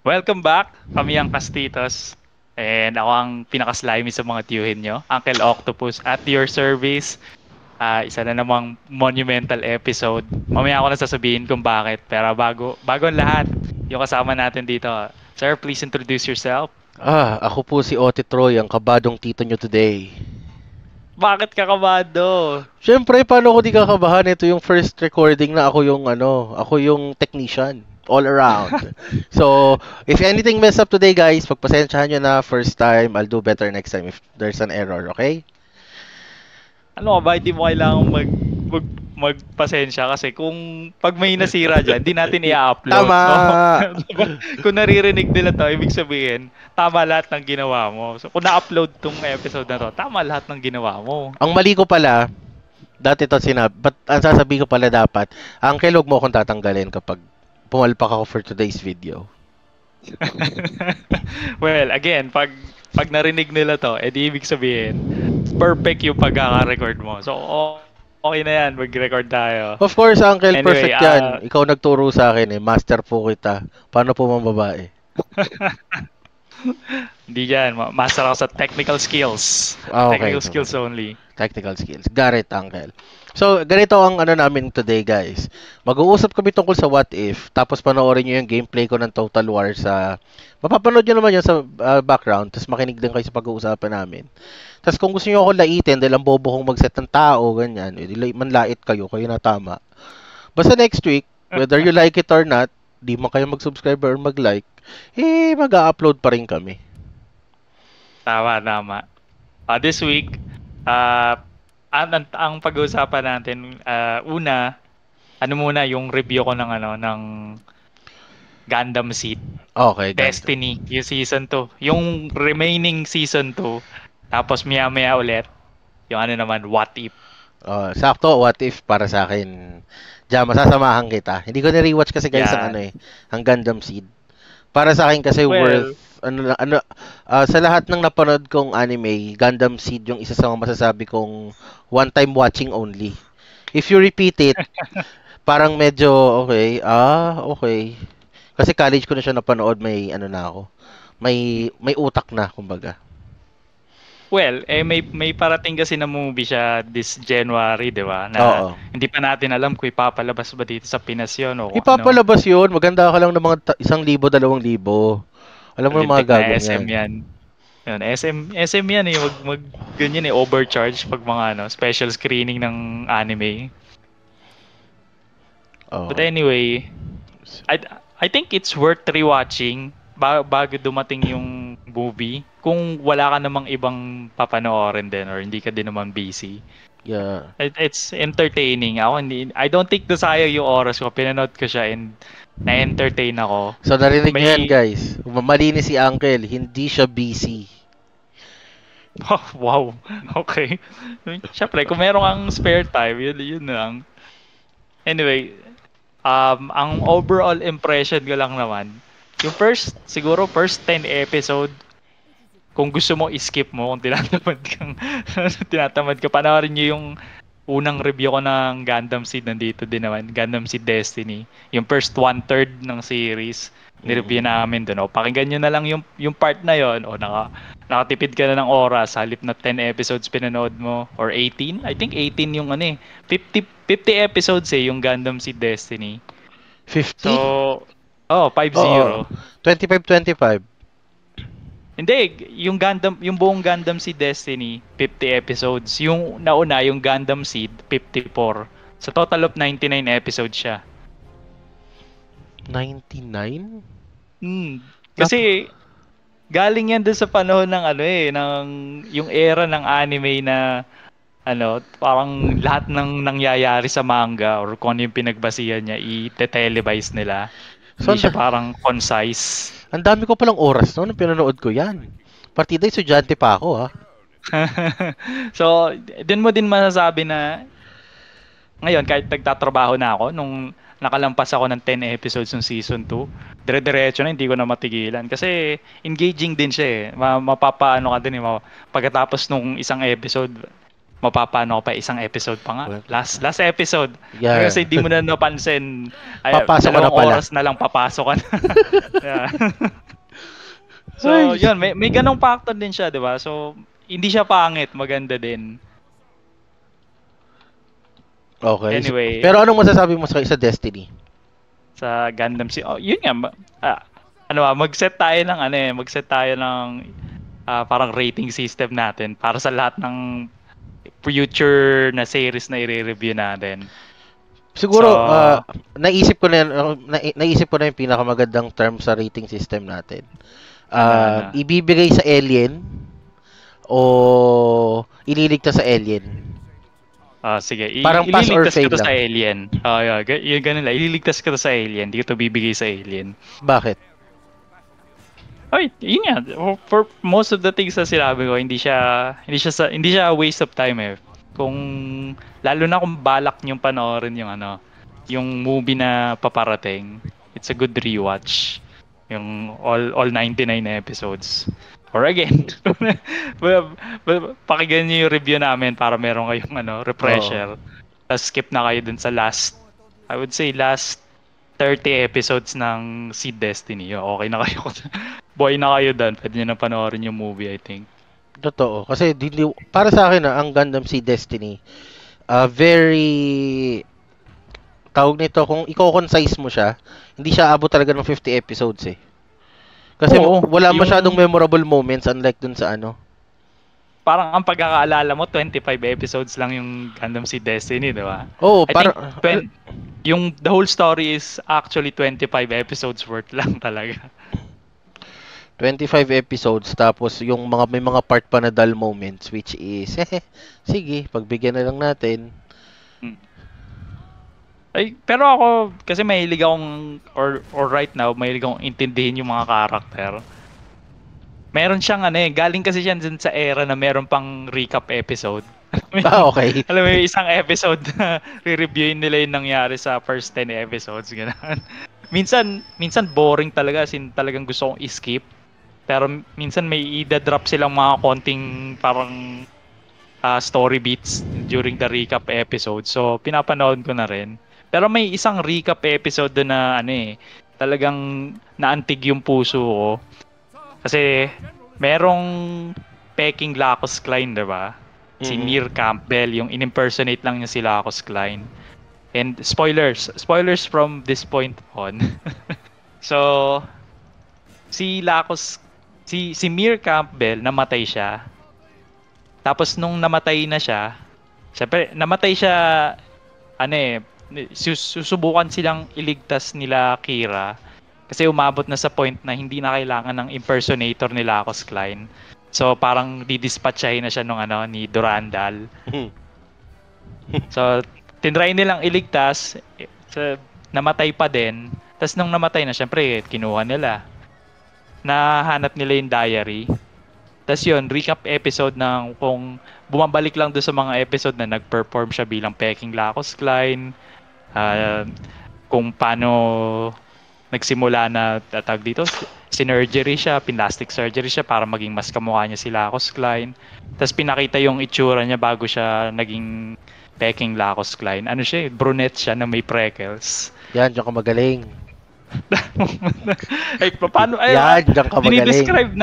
Welcome back. Kami ang Kastitos. And ako ang pinaka-slimy sa mga tiyuhin nyo. Uncle Octopus at your service. Isa na namang monumental episode. Mamaya ako na sasabihin kung bakit. Pero bago ang lahat, yung kasama natin dito. Sir, please introduce yourself. Ako po si Ote Troy, ang kabadong tito nyo today. Bakit ka kabado? Siyempre, paano ko di kakabahan? Ito yung first recording na ako yung technician. All around. So, if anything mess up today, guys, pagpasensyahan nyo na first time. I'll do better next time if there's an error, okay? Ano ka ba? Hindi mo kailangan magpasensya kasi kung pag may nasira dyan, di natin i-upload. Tama! No? Kung naririnig nila to, ibig sabihin, tama lahat ng ginawa mo. So, kung na-upload tong episode na to, tama lahat ng ginawa mo. Ang mali ko pala, dati ito ang sasabihin ko pala dapat, Uncle, huwag mo akong tatanggalin kapag pumalpak ako for today's video. Well, again, pag narinig nila to, edi ibig sabihin, perfect yung pagkaka-record mo. So, okay na yan, mag-record tayo. Of course, Uncle, Anyway, perfect yan. Ikaw nagturo sa akin eh. Master po kita. Paano po mga babae? Hindi yan. Master ako sa technical skills. Okay. Technical skills only. Technical skills. Got it, Uncle. So, ganito ang namin today, guys. Mag-uusap kami tungkol sa What If, tapos panoorin nyo yung gameplay ko ng Total War sa... Mapapanood nyo naman yun sa background, tapos makinig din kayo sa pag-uusapan namin. Tapos kung gusto nyo ako laitin, dahil ang bobo kong mag-set ng tao, ganyan, manlait kayo na tama. Basta next week, whether you like it or not, di man kayo mag-subscribe or mag-like, mag-upload pa rin kami. Tama. This week, ang pag-uusapan natin, una, muna yung review ko ng Gundam Seed. Okay, Destiny, yung season 2. Yung remaining season 2. Tapos maya ulit, yung What If. Sakto, What If para sa akin. Diyan, masasamahan kita. Hindi ko ni-rewatch kasi guys ang Gundam Seed. Para sa akin kasi worth sa lahat ng napanood kong anime, Gundam Seed yung isa sa mga masasabi kong one time watching only. If you repeat it, parang medyo okay. Okay. Kasi college ko na siya napanood, may ako. May utak na, kumbaga. Well, may parating kasi na movie siya this January, di ba? Oo. Hindi pa natin alam kung ipapalabas ba dito sa Pinas yun o ipapalabas yun. Maganda ka lang ng mga 1,000, 2,000. Alam mo yung mga gagawin SM yan. Yun, SM yan eh. Ganyan eh, overcharge pag mga special screening ng anime. Oh. But anyway, I think it's worth rewatching bago dumating yung movie. Kung wala ka namang ibang papanoorin din or hindi ka din naman busy. Yeah. It's entertaining. I don't think nasayang yung oras ko. Pinanood ko siya and na-entertain ako. So narinig niyo yan, guys. Malinis si Uncle, hindi siya busy. Oh, wow. Okay. Siyempre, kung meron kang spare time, yun lang. Anyway, ang overall impression ko lang naman, yung siguro first 10 episode, kung gusto mo, i-skip mo kung tinatamad ka. Panoorin nyo yung unang review ko ng Gundam Seed, nandito din naman, Gundam Seed Destiny. Yung first 1/3 ng series, nireview namin doon. Pakinggan nyo na lang yung part na yon. Nakatipid ka na ng oras, halip na 10 episodes pinanood mo, or 18. I think 18 yung 50 episodes yung Gundam Seed Destiny. 50? So, 50. 25. Hindi, yung buong Gundam Seed Destiny, 50 episodes. Yung nauna, yung Gundam Seed, 54. So total of 99 episodes siya. 99? Kasi galing yan dun sa panahon ng yung era ng anime na parang lahat ng nangyayari sa manga or kung ano yung pinagbasihan niya, i-televise nila. So, hindi siya parang concise. Ang dami ko palang oras nung pinanood ko yan. Partida, estudyante pa ako, ha? So, din mo din masasabi na ngayon, kahit nagtatrabaho na ako, nung nakalampas ako ng 10 episodes ng season 2, dire-diretso na, hindi ko na matigilan. Kasi engaging din siya eh. Mapapaano ka din eh. Pagkatapos nung isang episode, mapapaano pa isang episode pa nga. Last episode. Yeah. Kasi di mo na napansin. Papasok ka na pala. Oras na lang papasok ka na. Yeah. So, yun, may ganong factor din siya, 'di ba? So, hindi siya pangit, maganda din. Okay. Anyway, Pero anong masasabi mo sa Destiny? sa Gundam Seed, yun nga, mag-set tayo ng parang rating system natin para sa lahat ng future na series na i-review natin. Siguro, So, naisip ko na yan, naisip ko na yung pinakamagandang term sa rating system natin. ano. Ibibigay sa alien o ililigtas sa alien. Sige, Parang pass or ililigtas fail ka to sa lang. alien. Yun ganun lang. Ililigtas ka to sa alien. Di ko to bibigay sa alien. Bakit? Ay, yun nga. For most of the things na sinabi ko, hindi siya a waste of time eh. Kung, lalo na kung balak niyong panoorin yung movie na paparating, it's a good rewatch. Yung all 99 episodes. Or again, pakinggan niyo yung review namin para meron kayong refresher. Tapos skip na kayo dun sa I would say last 30 episodes ng Seed Destiny. Okay na kayo. Buhay na kayo dun. Pwede nyo na panoorin yung movie, I think. Totoo. Kasi para sa akin ang Gundam Seed Destiny, very tawag nito, kung i-concise mo siya, hindi siya abot talaga ng 50 episodes eh. Kasi wala masyadong memorable moments unlike dun sa ano. Parang ang pagkakaalala mo, 25 episodes lang yung Gundam Seed Destiny, di ba? Oo, yung the whole story is actually 25 episodes worth lang talaga. 25 episodes tapos yung may mga part pa na dull moments which is sige, pagbigyan na lang natin. Ay, pero ako kasi mahilig akong or right now mahilig akong intindihin yung mga karakter. Meron siyang galing kasi siya dun sa era na meron pang recap episode. Okay. Alam mo yung isang episode na re-reviewin nila yung nangyari sa first 10 episodes, gano'n. Minsan boring talaga, talagang gusto kong i-skip. Pero minsan may i-drop silang mga konting parang story beats during the recap episode. So, pinapanood ko na rin. Pero may isang recap episode doon na talagang naantig yung puso ko. Kasi merong Peking Lacos Klein, 'di ba? Si Mir Campbell, yung in-impersonate lang niya si Lacos Klein. And spoilers from this point on. So si Mir Campbell namatay siya. Tapos nung namatay na siya, syempre namatay siya susubukan silang iligtas nila Kira kasi umabot na sa point na hindi na kailangan ng impersonator ni Lacos Klein. So parang didispatchahin na siya ni Durandal. So tinry nilang iligtas, namatay pa din. Tapos nung namatay na, syempre kinuha nila. Nahanap nila yung diary. Tapos yun, recap episode ng kung bumabalik lang doon sa mga episode na nag-perform siya bilang Peking Lacos Klein, kung paano nagsimula na tatag dito, sinurgery siya, plastic surgery siya para maging mas kamukha niya si Lacos Klein. Tapos pinakita yung itsura niya bago siya naging Peking Lacos Klein. Ano siya, brunette siya na may freckles. Yan, diyan ka magaling. Ay, paano? Yan, diyan ka magaling.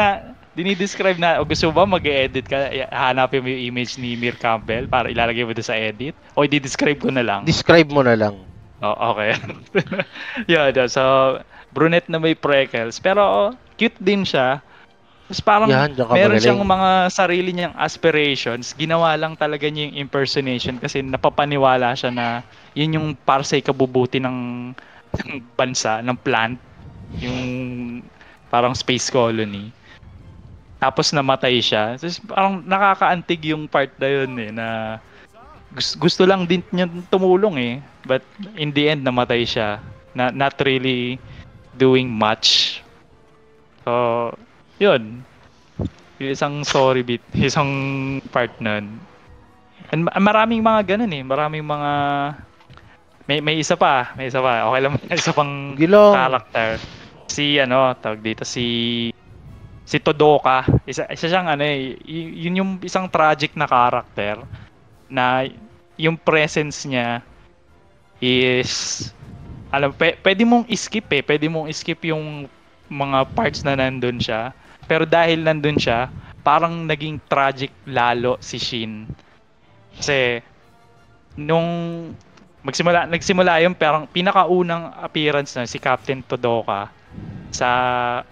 Dinidescribe na, gusto ba mag-edit ka, hanapin mo yung image ni Mir Campbell para ilalagay mo doon sa edit? O i-describe ko na lang? Describe mo na lang. Oh, okay. Yeah, so, brunette na may freckles. Pero, cute din siya. Tapos parang meron siyang mga sarili niyang aspirations. Ginawa lang talaga niya yung impersonation kasi napapaniwala siya na yun yung para sa ikabubuti ng bansa, ng plant. Yung parang space colony. Tapos namatay siya. Tapos parang nakakaantig yung part na yun na gusto lang din niya tumulong But in the end, namatay siya. Not really doing much. So, yun. Yung isang story beat, isang part nun. And maraming mga ganun Maraming mga... May isa pa. Okay lang, may isa pang character. Tawag dito, si Todoka, isa siyang yun yung isang tragic na character na yung presence niya is pwede mong i-skip yung mga parts na nandun siya Pero dahil nandun siya, parang naging tragic lalo si Shin. Kasi nung nagsimula yung parang pinakaunang appearance na si Captain Todoka sa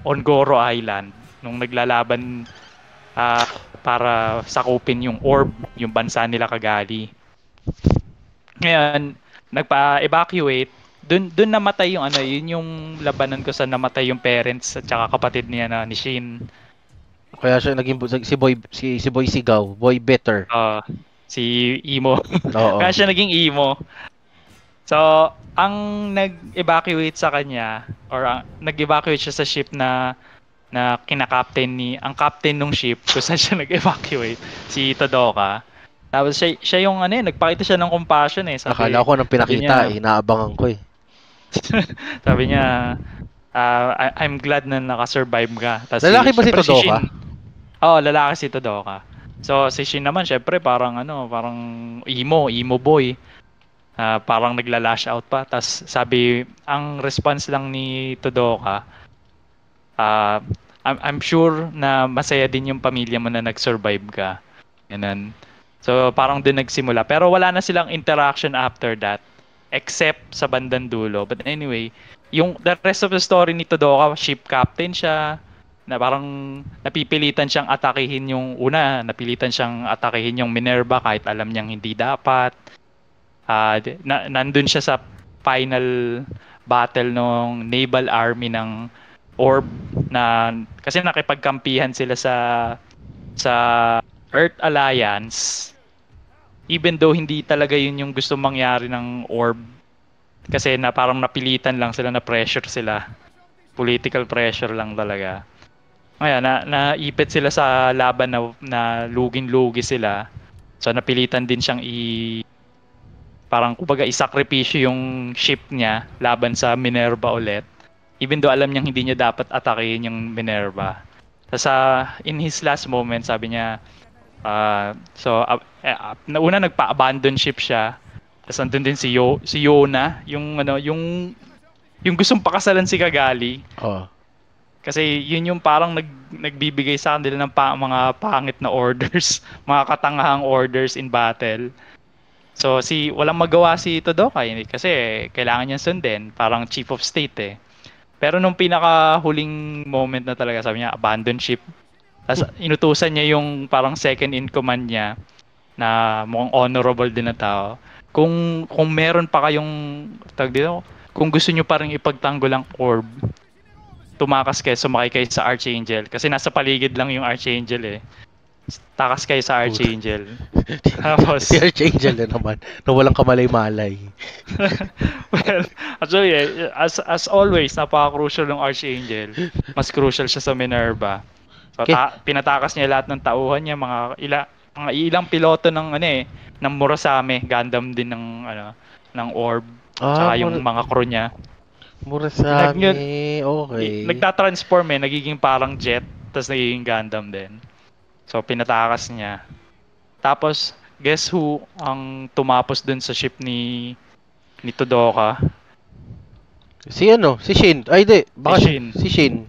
Ongoro Island nung naglalaban para sakupin yung orb, yung bansa nila Kigali. Ngayon, nagpa-evacuate, dun namatay yung yun yung labanan ko sa namatay yung parents at saka kapatid niya ni Shin. Kaya siya naging si Boy Sigaw, Boy Bitter. Si Emo. Oo. Kaya siya naging Emo. So, ang nag-evacuate sa kanya or nag-evacuate siya sa ship na kinakapten ang captain ng ship kung saan siya nag-evacuate, si Todoka. Tapos siya yung nagpakita siya ng compassion eh. Akala ko nang pinakita niya, inaabangan ko eh. Sabi niya, I'm glad na nakasurvive ka. Tapos lalaki ba si Todoka? Oo, lalaki si Todoka. So si Shin naman syempre parang parang emo boy. Parang nagla-lash out pa. Tapos sabi, ang response lang ni Todoka, I'm sure na masaya din yung pamilya mo na nag-survive ka. Ganun. So parang din nagsimula. Pero wala na silang interaction after that. Except sa bandang dulo. But anyway, the rest of the story ni Todoka, ship captain siya, na parang napilitan siyang atakihin yung Minerva kahit alam niyang hindi dapat. Nandun siya sa final battle ng naval army ng orb kasi nakipagkampihan sila sa Earth Alliance, even though hindi talaga yun yung gusto mangyari ng orb, kasi parang napilitan lang sila, na pressure sila, political pressure lang talaga. Kaya naipit sila sa laban na lugin-lugi sila, so napilitan din siyang parang kumbaga isakripisyo yung ship niya laban sa Minerva ulit, even though alam niyang hindi niya dapat atakihin yung Minerva. Tapos in his last moment, sabi niya, una nagpa-abandon ship siya. Tapos andun din si Yona, yung gustong pakasalan si Kigali. Kasi yun yung parang nagbibigay sa kanila ng mga pangit na orders, mga katangahang orders in battle. So walang magawa si Todoka kasi kailangan niyang sundin, parang chief of state eh. Pero nung pinaka-huling moment na talaga, sabi niya, abandon ship. Tapos inutusan niya yung parang second in command niya, na mukhang honorable din na tao. Kung meron pa kayong kung gusto niyo pa rin ipagtanggol ang orb, sumakay kayo sa Archangel. Kasi nasa paligid lang yung Archangel eh. Takas kayo sa Archangel. Tapos si Archangel na naman, na walang kamalay-malay. Well, actually, as always, napaka-crucial ng Archangel. Mas crucial siya sa Minerva. So, pinatakas niya lahat ng tauhan niya, mga ilang piloto ng ng Murasame, Gundam din ng orb. Tsaka yung mga crew niya. Murasame, okay. Nagtatransform nagiging parang jet, tapos nagiging Gundam din. So, pinatakas niya. Tapos, guess who ang tumapos dun sa ship ni Todoka? Si Shin. Ay, di. Baka si Shin.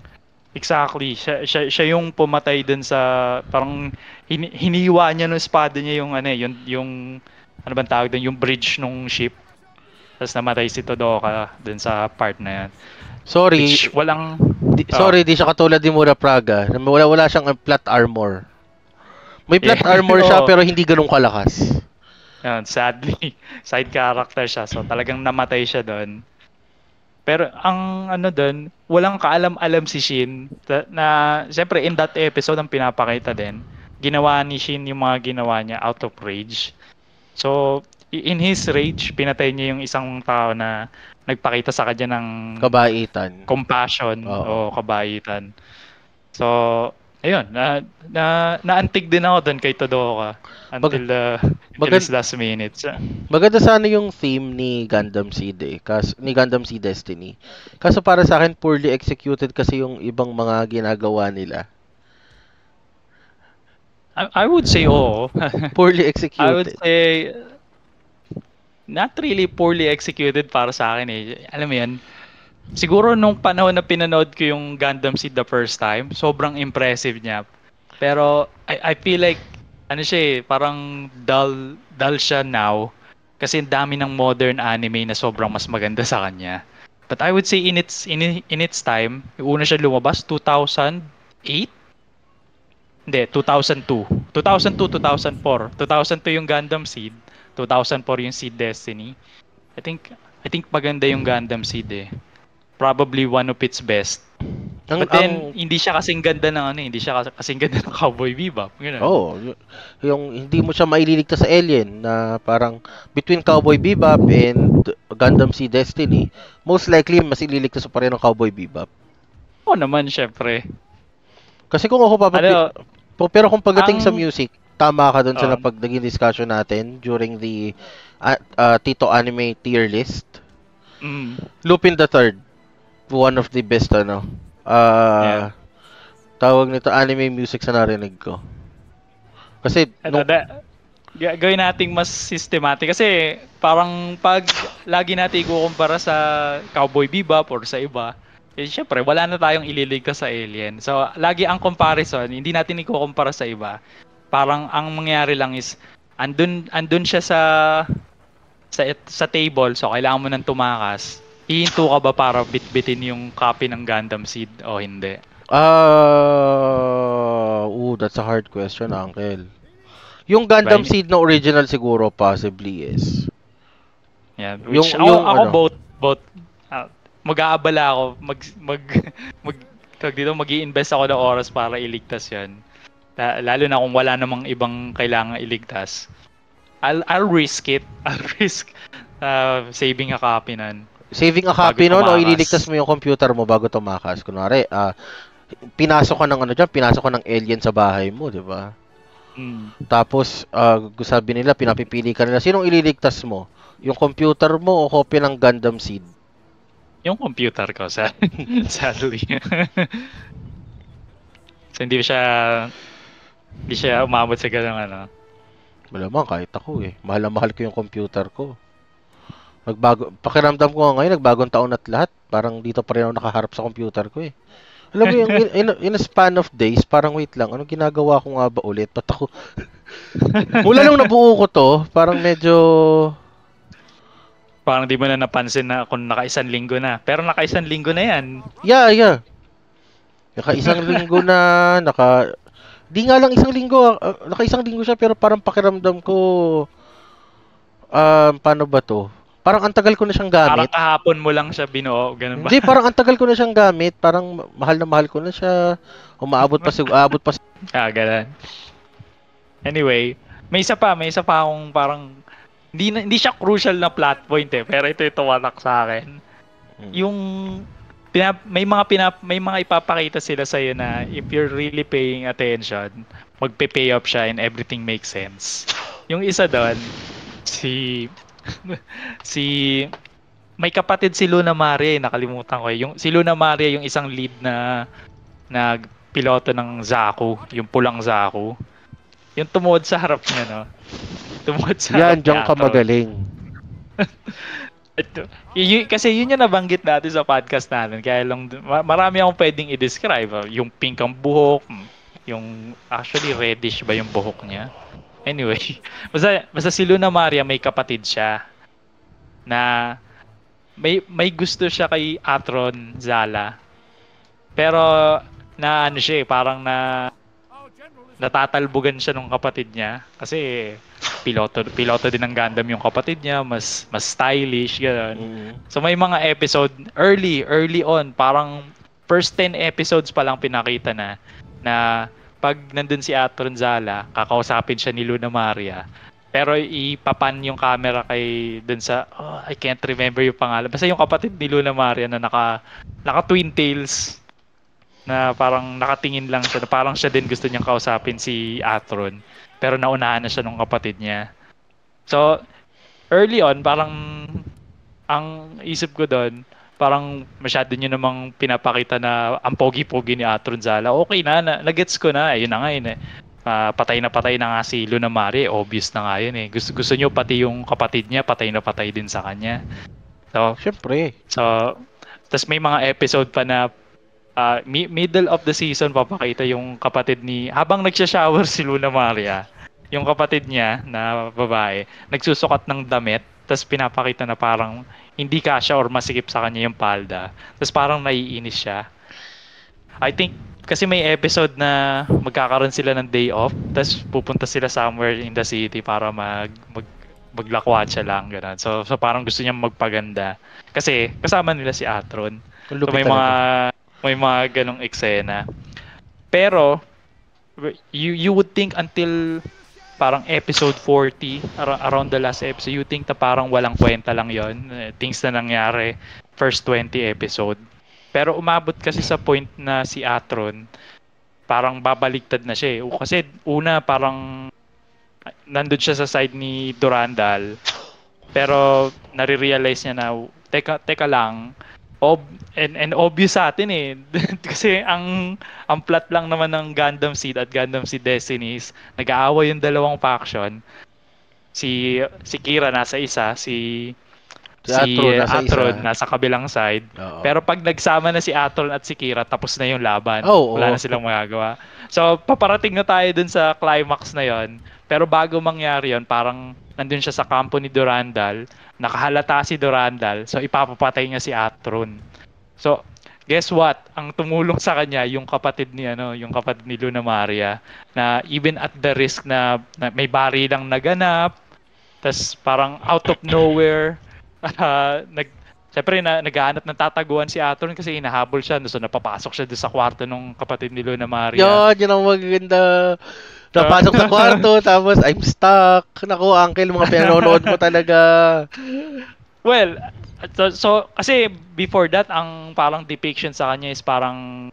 Exactly. Siya yung pumatay dun sa, parang hiniwa niya ng espada niya yung ano bang tawag dun, yung bridge nung ship. Tapos namatay si Todoka dun sa part na yan. Sorry. Sorry, di siya katulad ni Mura Praga. Wala siyang plot armor. May plot armor siya pero hindi ganun kalakas. Sadly, side character siya. So talagang namatay siya doon. Pero ang doon, walang kaalam-alam si Shin na siyempre in that episode ang pinapakita din, ginawa ni Shin yung mga ginawa niya out of rage. So in his rage, pinatay niya yung isang tao na nagpakita sa kanya ng kabaitan, compassion o kabaitan. So ayun, naantig din ako doon kay Todoka until his last minutes. Maganda sana yung theme ni Gundam Seed ni Gundam Seed Destiny. Kaso para sa akin, poorly executed kasi yung ibang mga ginagawa nila. I would say poorly executed. I would say not really poorly executed para sa akin eh. Alam mo yan, siguro nung panahon na pinanood ko yung Gundam Seed the first time, sobrang impressive niya. Pero I feel like ano siya parang dull siya now kasi ang dami ng modern anime na sobrang mas maganda sa kanya. But I would say in its time, yung una siya lumabas 2008. Hindi, 2002. 2002, 2004. 2002 yung Gundam Seed, 2004 yung Seed Destiny. I think maganda yung Gundam Seed eh. Probably one of its best. But then, hindi siya kasing ganda ng hindi siya kasing ganda ng Cowboy Bebop. Yung hindi mo siya maililigtas sa Alien na parang between Cowboy Bebop and Gundam Seed Destiny, most likely mas ililigtas pa rin ng Cowboy Bebop. Oo naman, syempre. Kasi kung ako pero kung pagdating sa music, tama ka dun sa naging discussion natin during the Tito Anime tier list. Lupin the Third, one of the best tawag nito anime music sa narinig ko. Kasi gawin nating mas systematic kasi parang pag lagi natin ikukumpara sa Cowboy Bebop or sa iba, syempre wala na tayong ililigtas sa Alien. So lagi ang comparison, hindi natin ikukumpara sa iba. Parang ang mangyayari lang is andun siya sa table, so kailangan mo nang tumakas. Hihinto ka ba para bitbitin yung copy ng Gundam Seed o hindi? That's a hard question, Uncle. Yung Gundam Seed na original siguro possibly is. Yeah, ako both mag-aabala ako, mag-i-invest ako ng oras para iligtas 'yan. Lalo na kung wala namang ibang kailangan iligtas. I'll risk it. I'll risk saving a copy nun. Saving a copy nun o ililigtas mo yung computer mo bago tumakas? Kunwari, pinasok ka ng alien sa bahay mo, di ba? Tapos, sabi nila, pinapipili ka nila, sinong ililigtas mo? Yung computer mo o copy ng Gundam Seed? Yung computer ko, sadly. So, hindi siya umabot sa ganang Malamang, kahit ako Mahal na mahal ko yung computer ko. Pakiramdam ko ngayon, nagbagong taon at lahat. Parang dito pa rin ako nakaharap sa computer ko Alam mo yung in a span of days, parang wait lang, anong ginagawa ko nga ba ulit? Ba't ako? Mula nung nabuo ko to, parang medyo... Parang di mo na napansin na kung naka-isang linggo na. Pero naka-isang linggo na yan. Yeah. Naka-isang linggo na, Di nga lang isang linggo, naka-isang linggo siya, pero parang pakiramdam ko, paano ba to? Parang ang tagal ko na siyang gamit. Parang kahapon mo lang siya binuo, ganun ba? Hindi, parang ang tagal ko na siyang gamit. Parang mahal na mahal ko na siya. Umaabot pa. Ganun. Anyway, may isa pa akong parang hindi siya crucial na plot point pero ito tumatak sa akin. Yung may mga ipapakita sila sa iyo na if you're really paying attention, magpe-pay off siya and everything makes sense. Yung isa doon, may kapatid si Luna Maria, nakalimutan ko si Luna Maria yung isang lead na piloto ng Zaku, yung pulang Zaku. Yung tumuhod sa harap niya, Tumuhod sa harap niya. Diyan ka magaling. Kasi yun yung nabanggit natin sa podcast natin. Kaya lang, marami akong pwedeng i-describe. Yung pink ang buhok, yung actually reddish ba yung buhok niya. Anyway, basta si Luna Maria may kapatid siya na may gusto siya kay Atron Zala. Pero na parang natatalbugan siya ng kapatid niya kasi piloto din ng Gundam yung kapatid niya, mas stylish gano'n. So may mga episode early on, parang first 10 episodes pa lang pinakita na pag nandun si Atron Zala, kakausapin siya ni Luna Maria. Pero ipapan yung camera kay dun sa I can't remember yung pangalan. Basta yung kapatid ni Luna Maria na naka twin tails na parang nakatingin lang siya. Na parang siya din gusto niyang kausapin si Atron. Pero naunahan na siya ng kapatid niya. So, early on, parang ang isip ko doon, parang masyado nyo namang pinapakita na ang pogi-pogi ni Atron Zala. Okay na-gets ko na. Yun na nga yun patay na nga si Luna Maria. Obvious na nga yun Gusto nyo pati yung kapatid niya, patay na patay din sa kanya. So, syempre. So, Tas may mga episode pa na middle of the season papakita yung kapatid ni habang nagsha-shower si Luna Maria, yung kapatid niya na babae, nagsusukat ng damit, tas pinapakita na parang hindi kasya or masikip sa kanya yung palda. Tas parang naiinis siya. I think kasi may episode na magkakaroon sila ng day off, tas pupunta sila somewhere in the city para maglakwatsa lang ganun. So parang gusto niya magpaganda kasi kasama nila si Atron. So may mga ganong eksena. Pero you would think until parang episode 40 around the last episode, you think na parang walang kwenta lang yon, things na nangyari first 20 episode. Pero umabot kasi sa point na si Atron parang babaliktad na siya eh. Kasi una parang nandun siya sa side ni Durandal, pero nare-realize niya na teka lang, and obvious sa atin eh. Kasi ang plot lang naman ng Gundam Seed at Gundam Seed Destinies, nag-aaway yung dalawang faction. Si Kira nasa isa, si Atron nasa kabilang side. Oo. Pero pag nagsama na si Atron at si Kira, tapos na yung laban. Wala na silang magagawa. So, paparating na tayo dun sa climax na yon. Pero bago mangyari yon, parang nandun siya sa kampo ni Durandal, nakahalata si Durandal, so ipapapatay niya si Atron. So, guess what? Ang tumulong sa kanya yung kapatid ni Luna Maria, na even at the risk na may barilang naganap, tas parang out of nowhere, siyempre naghahanap ng tataguan si Atron kasi hinahabol siya, so napapasok siya doon sa kwarto ng kapatid ni Luna Maria. Yun ang maganda. Napasok sa kwarto, tapos I'm stuck. Naku, uncle, mga pinanonood mo talaga. Well, so kasi before that, ang parang depiction sa kanya is parang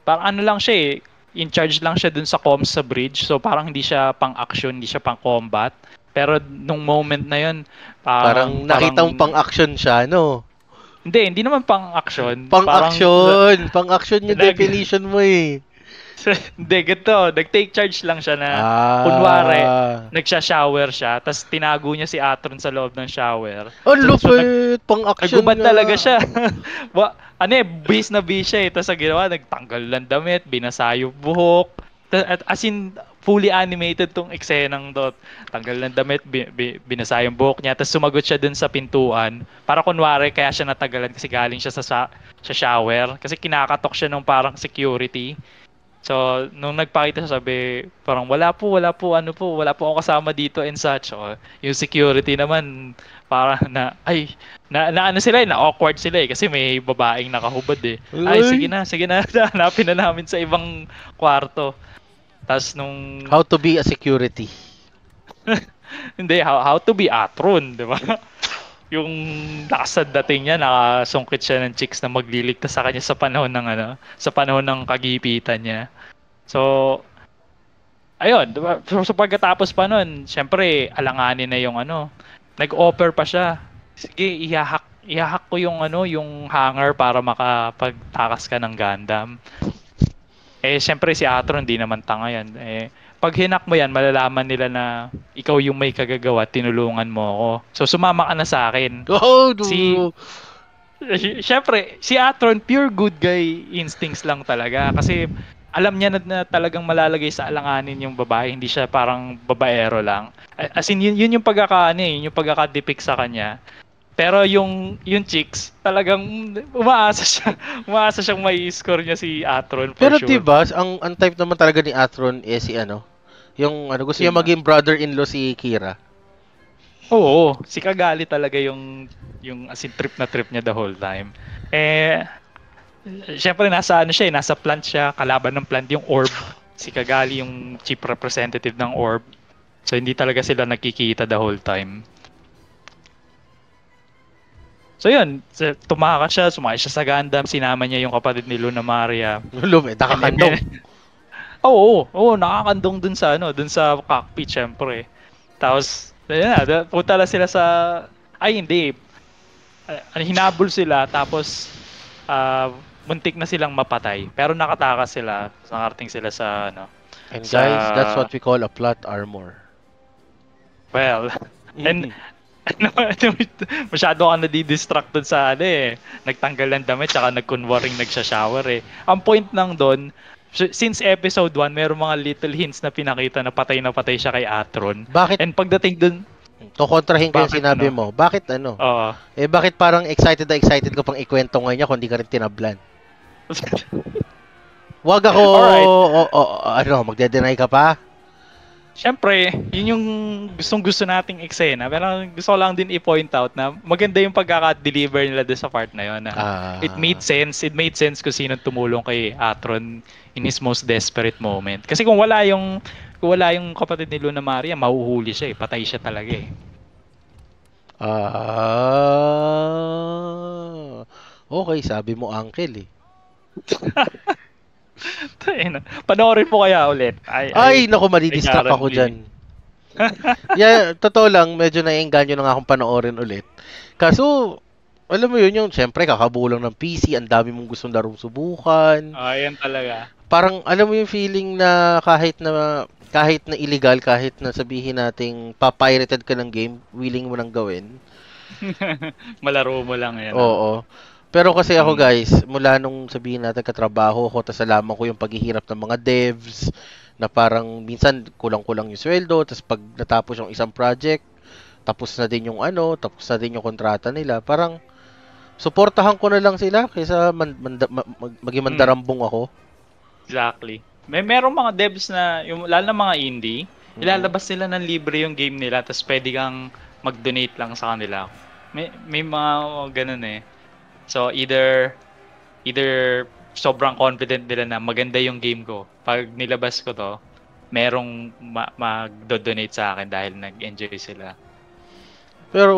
ano lang siya eh, in charge lang siya dun sa comms sa bridge, so parang hindi siya pang-action, hindi siya pang-combat. Pero nung moment na yun, parang nakita mong pang-action siya, no? Hindi naman pang-action. Pang-action yung definition mo eh. Hindi, ganito. Nag-take charge lang siya na, kunwari, nagsha-shower siya, tapos tinago niya si Atron sa loob ng shower. Lupit! Pang-action nagubad talaga siya. Base na base siya eh. Tapos ang ginawa, nagtanggal ng damit, binasa yung buhok. As in, fully animated tong eksenang to. Tanggal ng damit, binasa yung buhok niya, tapos sumagot siya dun sa pintuan. Para kunwari, kaya siya natagalan kasi galing siya sa shower. Kasi kinakatok siya ng parang security. So, nung nagpakita siya, sabi, parang wala po ako kasama dito and such. So, yung security naman, parang ano sila eh, na-awkward sila eh, kasi may babaeng nakahubad eh. Ay, sige na, hanapin na namin sa ibang kwarto. Tapos nung... How to be a security. Hindi, how to be Atron, di ba? Yung nakasad dating niya, nakasungkit siya ng chicks na magliligtas sa kanya sa panahon ng kagipitan niya. So, ayun, diba? So pagkatapos pa nun, syempre, alanganin na yung nag-offer pa siya. Sige, ihahak ko yung hangar para makapagtakas ka ng Gundam. Syempre si Atron, di naman tanga yan. Pag hinak mo yan, malalaman nila na ikaw yung may kagagawa, tinulungan mo ako. So, sumama ka na sa akin. Syempre, si Atron, pure good guy instincts lang talaga. Kasi, alam niya na talagang malalagay sa alanganin yung babae. Hindi siya parang babaero lang. As in, yun yung yung pagkaka-depict sa kanya. Pero yung chicks, talagang umaasa siyang may score niya si Atron for pero sure. Pero diba, ang type naman talaga ni Atron is si gusto niya maging brother-in-law si Kira. Oo, si Cagali talaga yung as in trip niya the whole time. Syempre nasa plant siya, kalaban ng plant yung orb. Si Cagali yung chief representative ng orb. So hindi talaga sila nagkikita the whole time. So yun, tumakas siya, sumakay siya sa Gundam, sinama niya yung kapatid ni Luna Maria. Nakakandong. Oo, nakakandong dun sa cockpit syempre. Tapos, punta lang sila sa, hinabol sila, tapos, muntik na silang mapatay. Pero nakatakas sila, nakarating sila sa, And guys, that's what we call a plot armor. Well, and Masyado ka nadidistracted sa nagtanggal ng damit tsaka nagkunwaring nagsha-shower Ang point lang doon, since episode 1, meron mga little hints na pinakita na patay siya kay Atron. Bakit? And pagdating doon, Kukontrahin ko yung sinabi mo. Bakit ano? Oo. Bakit parang excited ko pang ikwento ngayon niya kung di ka rin tinablan? Wag ako, magde-deny ka pa? Siyempre, yun yung gustong-gusto nating eksena. Pero gusto ko lang din i-point out na maganda yung pagkaka-deliver nila doon sa part na yun. It made sense. It made sense kung sino tumulong kay Atron in his most desperate moment. Kasi kung wala yung kapatid ni Luna Maria, mahuhuli siya Patay siya talaga Okay, sabi mo uncle Panoorin mo kaya ulit. Naku, madidistract ako dyan. Totoo lang, medyo naiengganyo na nga akong panoorin ulit. Kaso, alam mo yun, siyempre, kakabulang ng PC, ang dami mong gustong larong subukan. Yan talaga. Parang, alam mo yung feeling na kahit na illegal, kahit na sabihin nating papirated ka ng game, willing mo nang gawin. Malaro mo lang yan. Oo. Pero kasi ako guys, mula nung sabihin natin katrabaho ko, tas alaman ko yung paghihirap ng mga devs, na parang minsan kulang-kulang yung sweldo, tas pag natapos yung isang project, tapos na din yung yung kontrata nila, parang suportahan ko na lang sila kaysa maging mandarambong ako. Exactly. Merong mga devs na, lalo na mga indie, ilalabas nila ng libre yung game nila, tas pwede kang mag-donate lang sa kanila. May mga ganun So either sobrang confident nila na maganda yung game ko. Pag nilabas ko to, merong mag-donate sa akin dahil nag-enjoy sila. Pero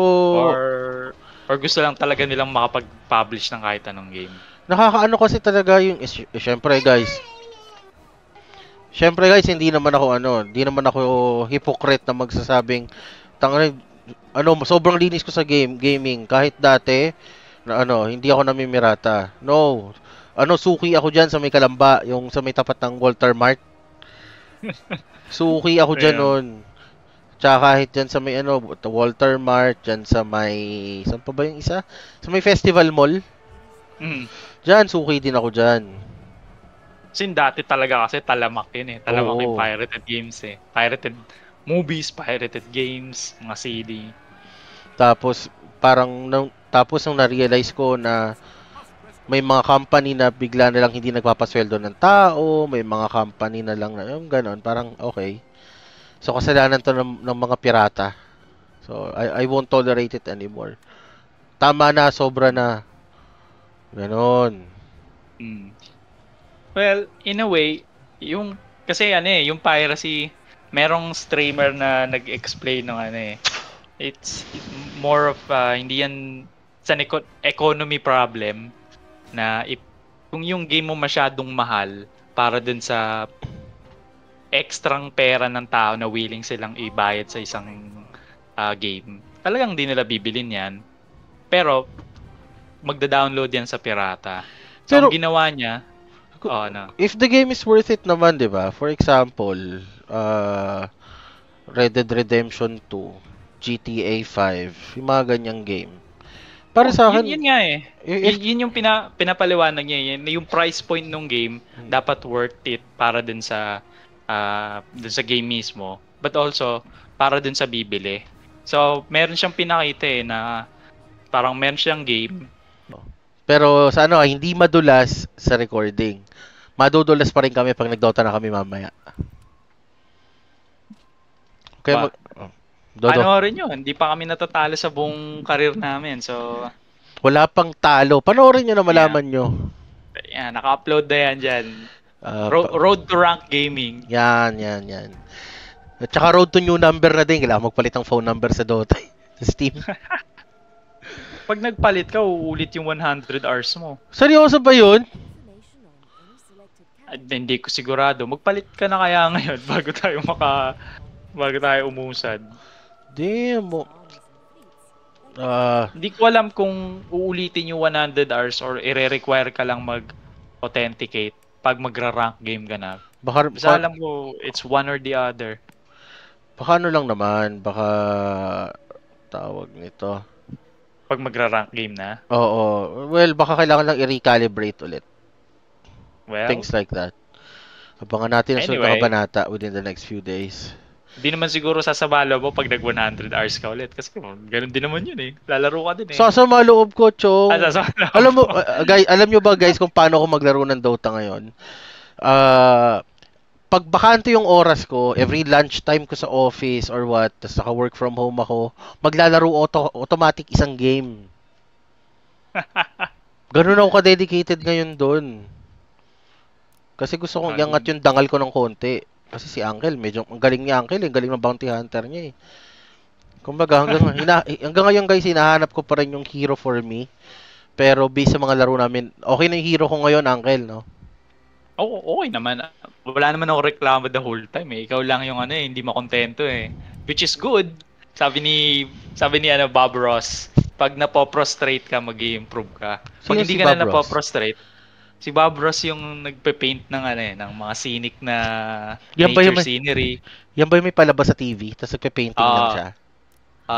or gusto lang talaga nilang makapag-publish ng kahit anong game. Nakakaano kasi talaga yung syempre guys, hindi naman ako hypocrite na magsasabing sobrang linis ko sa gaming kahit dati na hindi ako namimirata. No. Suki ako diyan sa may Kalamba, yung sa may tapat ng Walter Mart. Suki ako diyan noon. Tsaka kahit diyan sa may Walter Mart, diyan sa may saan pa ba yung isa? Sa may Festival Mall. Diyan suki din ako diyan. Sin dati talaga kasi talamak yun Talamak yung pirated games Pirated movies, pirated games, mga CD. Tapos nung na-realize ko na may mga company na bigla na lang hindi nagpapasweldo ng tao, may mga company na lang na yung ganon, parang okay. So kasalanan to ng mga pirata. So I won't tolerate it anymore. Tama na, sobra na. Ganon. Well, in a way, kasi yung piracy, merong streamer na nag-explain ng it's more of hindi yan sa economy problem na kung yung game mo masyadong mahal para dun sa extrang pera ng tao na willing silang ibayad sa isang game, talagang di nila bibilin yan. Pero magda-download yan sa pirata. So ang ginawa niya, if the game is worth it naman, 'di ba? For example, Red Dead Redemption 2, GTA 5, yung mga ganyang game. Para sa akin, yun nga yun yung pinapaliwanag niya yung price point ng game dapat worth it para dun sa game mismo, but also para dun sa bibili. So meron siyang pinakita na parang meron siyang game pero sa hindi madulas sa recording. Madudulas pa rin kami pag nagdota na kami mamaya. Okay, rin yun. Hindi pa kami natatalo sa buong career namin. So, wala pang talo. Panoorin nyo na malaman nyo. Yan, naka-upload na yan dyan. Road to Rank Gaming. Yan. At saka road to new number na din. Kailangan magpalit ang phone number sa Dota. Sa Steam. Pag nagpalit ka, uulit yung 100 hours mo. Seryoso ba yun? Hindi ko sigurado. Magpalit ka na kaya ngayon bago tayo umusad. Damn. Hindi ko alam kung uulitin yung 100 hours or i-require ka lang mag-authenticate pag magra-rank game ka na. Basta alam ko, it's one or the other. Baka lang naman. Baka tawag nito? Pag magra-rank game na? Oo. Well, baka kailangan lang i-recalibrate ulit. Well, Things like that. Abangan natin ang sunod na anyway, kabanata within the next few days. hindi naman siguro sasabalo mo pag nag 100 hours ka ulit. Kasi ganun din naman yun eh. Lalaro ka din eh. Sasama loob ko, Chong. Sasabalo Alam mo, mo. guys, alam nyo ba guys kung paano ako maglaro ng Dota ngayon? Pag bakante yung oras ko, every lunchtime ko sa office or what, tapos naka-work from home ako, maglalaro automatic isang game. Ganun ako ka-dedicated ngayon doon. Kasi gusto kong iangat yung dangal ko ng konti. Kasi si Uncle, medyo ang galing ni Uncle, ang galing ng bounty hunter niya eh. Kumbaga, hanggang ngayon guys, hinahanap ko pa rin yung hero for me. Pero based sa mga laro namin, okay na yung hero ko ngayon, Uncle, no? Oo, okay naman. Wala naman ako reklamo the whole time eh. Ikaw lang yung ano eh, hindi makontento eh. Which is good. Sabi ni Bob Ross, pag napoprostrate ka, mag-i-improve ka. Pag Sino hindi si ka Bob na Ross? napoprostrate, si Bob Ross yung nagpe-paint ng ano eh, ng mga scenic na Yan ba nature scenery. Yan ba yung may palabas sa TV, tapos nagpe-painting lang siya?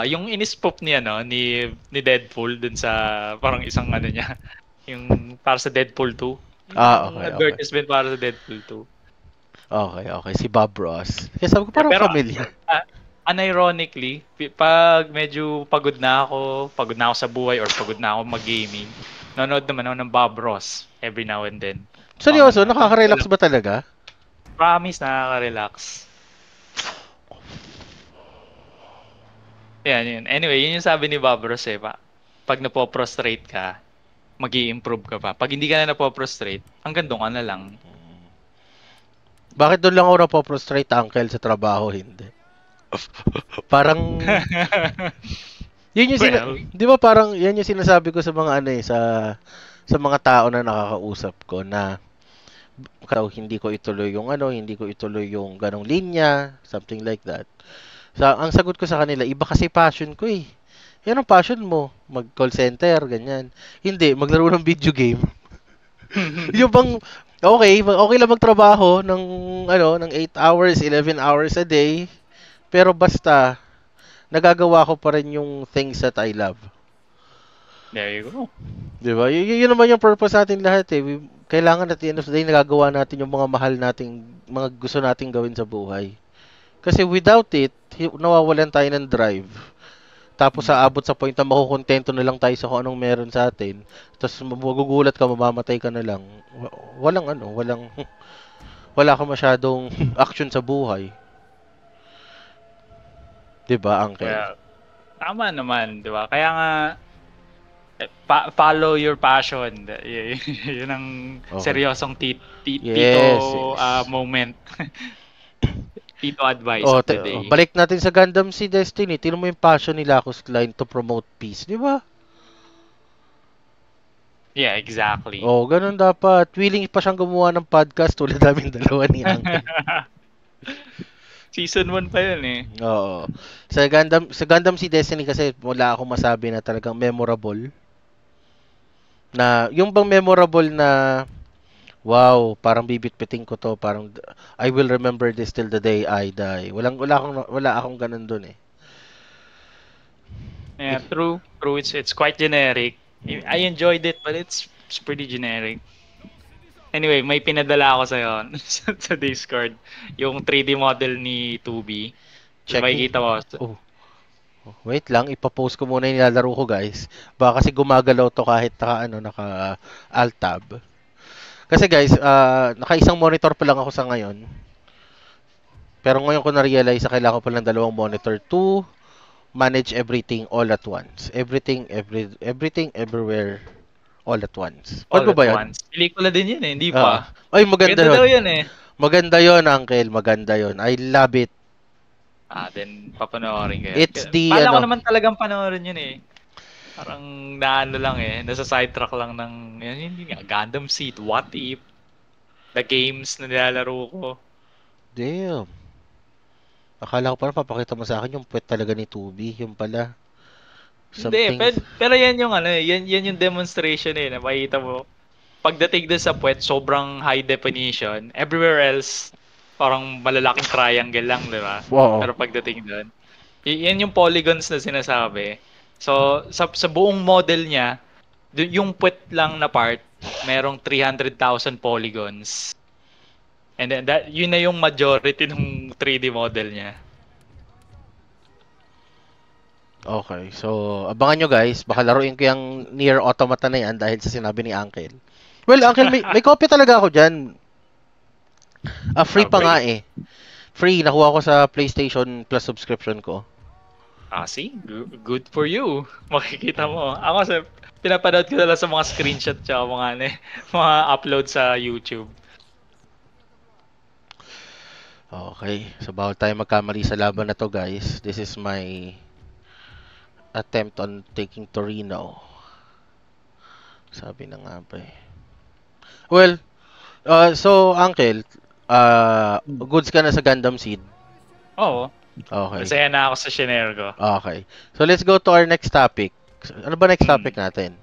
Yung inispop niya no ni Deadpool dun sa parang isang ano niya, yung para sa Deadpool 2. Okay. Advertisement para sa Deadpool 2. Okay. Si Bob Ross. Kaya sabi ko parang familiar. Unironically, pag medyo pagod na ako sa buhay or pagod na ako mag-gaming, nanonood naman ako ng Bob Ross every now and then. Seryoso? Nakaka-relax ba talaga? Promise, nakaka-relax. Yan. Anyway, yun yung sabi ni Bob Ross eh. Pag napoprostrate ka, mag-i-improve ka pa. Pag hindi ka na napoprostrate, hanggang doon ka na lang. Bakit doon lang ako napoprostrate, Uncle, sa trabaho? Hindi. Parang yun yung di ba parang yan yung sinasabi ko sa mga ano eh, sa mga tao na nakakausap ko na hindi ko ituloy yung ganong linya, something like that. Ang sagot ko sa kanila, iba kasi passion ko eh. Yan ang passion mo, mag-call center, ganyan. Hindi, maglaro ng video game. Yung bang okay lang magtrabaho ng 8 hours, 11 hours a day. Pero basta, nagagawa ko pa rin yung things that I love. There you go. Diba? Yun naman yung purpose natin lahat eh. Kailangan at the end of the day, nagagawa natin yung mga mahal nating, mga gusto nating gawin sa buhay. Kasi without it, nawawalan tayo ng drive. Tapos aabot sa point na makukontento na lang tayo sa kung anong meron sa atin. Tapos magugulat ka, mamamatay ka na lang. Wala ka masyadong action sa buhay. Diba, Uncle? Well, tama naman, diba? Kaya nga, follow your passion. Yun ang seryosong tito moment. Tito advice of the day. Balik natin sa Gundam Seed Destiny. Tingnan mo yung passion ni Lacus Klein to promote peace, di ba? Yeah, exactly. Ganun dapat. Willing pa siyang gumawa ng podcast tulad namin dalawa ni Uncle. Season 1 pa yun eh. Oo. Sa Gundam Seed Destiny kasi wala akong masabi na talagang memorable. Na, yung bang memorable na wow, parang bibitbiting ko to, parang I will remember this till the day I die. Wala akong ganun doon eh. Yeah, true. It's quite generic. I enjoyed it, but it's pretty generic. Anyway, may pinadala ako sa'yo sa Discord. Yung 3D model ni 2B. Check. Makikita mo. Wait lang, ipapost ko muna yung nilalaro ko, guys. Baka kasi gumagalaw to kahit naka alt tab. Kasi guys, naka-isang monitor pa lang ako sa ngayon. Pero ngayon ko na-realize na kailangan ko pa lang 2 monitor to manage everything all at once. Everything, everywhere, all at once. Ano ba yan? Pelikula din yun eh, hindi pa. Ay, maganda daw yun eh. Maganda yun, Uncle. Maganda yun. I love it. Then papanoorin ko yun. It's the, Pala ko naman talagang panoorin yun eh. Parang naano lang eh. Nasa sidetrack lang ng hindi nga, Gundam Seed, What If, the games na nilalaro ko. Damn. Akala ko parang papakita mo sa akin yung puwet talaga ni 2B. Yung pala. Hindi, pero yan yung yan yung demonstration eh. Napakita mo. Pagdating doon sa puwet, sobrang high definition. Everywhere else, parang malalaking triangle lang, di ba? Wow. Pero pagdating doon, Yan yung polygons na sinasabi. So, sa buong model niya, yung puwet lang na part, merong 300,000 polygons. And then yun na yung majority ng 3D model niya. Okay, so abangan nyo guys, baka laruin ko yung Nier Automata na yan dahil sa sinabi ni Uncle. Well, Uncle, may copy talaga ako dyan. Free pa nga eh. Free, nakuha ko sa PlayStation Plus subscription ko. See? Good for you. Makikita mo. Ako sa pinapanood ko na lang sa mga screenshot tsaka mga upload sa YouTube. Okay, so bawal tayo magkamali sa laban na to guys. This is my attempt on taking Torino. Sabi na nga ba eh. Well, so Uncle, goods ka na sa Gundam Seed? Oo. Okay. Masaya na ako sa shinare ko. Okay. So let's go to our next topic. Ano ba next topic natin?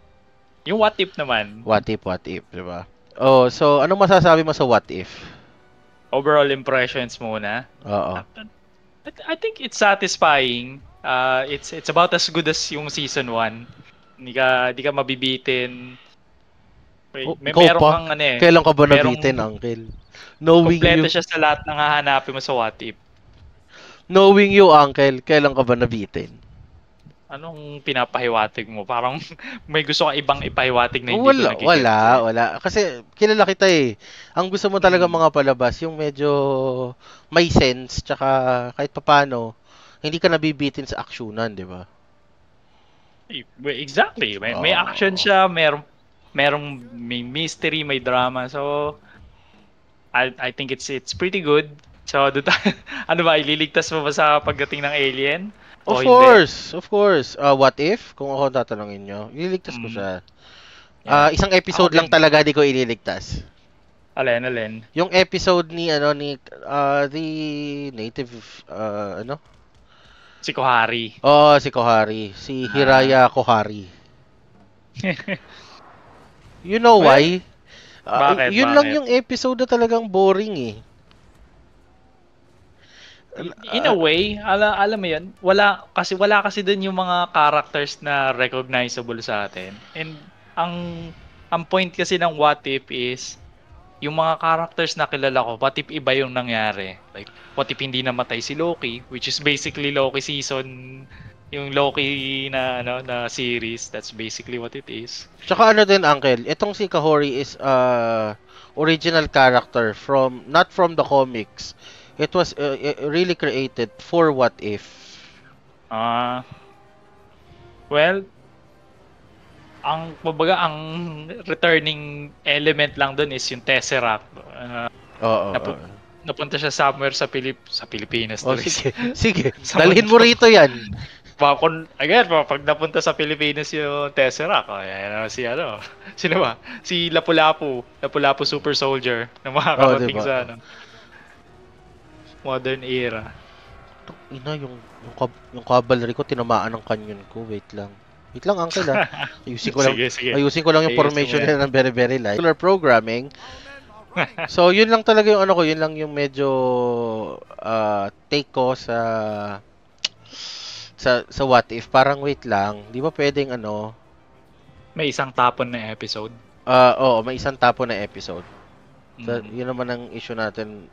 Yung what if naman. What if, diba? Oh, so anong masasabi mo sa what if? Overall impressions muna. Oo. I think it's satisfying. It's about as good as yung season 1. Hindi ka mabibitin. Meron kang ano eh. Kailan ka ba nabitin, Uncle? Knowing kompleto siya sa lahat ng hahanapin mo sa what if. Knowing you, Uncle, kailan ka ba nabitin? Anong pinapahiwatig mo? Parang may gusto ka ibang ipahiwatig na hindi ko nakikita. Wala. Kasi kilala kita eh. Ang gusto mo talaga mga palabas, yung medyo may sense, tsaka kahit papano, hindi ka nabibitin sa aksyonan, di ba? Exactly. May action siya, may mystery, may drama. So, I think it's pretty good. So, ano ba, ililigtas mo ba sa pagdating ng alien? Of course. What if? Kung ako tatanungin nyo, ililigtas ko siya. Isang episode lang talaga di ko ililigtas. Alin? Yung episode ni the native si Kohari. Si Kohari. Si Hiraya Kohari. You know why? Bakit? Yun lang yung episode na talagang boring eh. In a way, alam mo yun, wala kasi dun yung mga characters na recognizable sa atin. And ang point kasi ng what if is yung mga characters na kilala ko, what if iba yung nangyari? Like, what if hindi namatay si Loki, which is basically Loki season, yung Loki na na series, that's basically what it is. Tsaka din, Uncle, itong si Kahori is original character not from the comics. It was really created for what if. Well, ang returning element lang doon is yung Tesseract. Napunta siya somewhere sa Pilipinas. Sige. Dalhin mo rito yan. Pag napunta sa Pilipinas yung Tesseract, sino ba? Si Lapu-Lapu Super Soldier na makakarating sa modern era. Yung cavalry ko tinamaan ng canyon ko. Wait lang, Uncle Ayusin ko lang yung formation nila ng very very light. Solar programming. So, yun lang talaga yung yun lang yung medyo take ko sa what if. Parang wait lang, di ba pwedeng may isang tapon na episode? Oo, may isang tapon na episode. So, yun naman ang issue natin.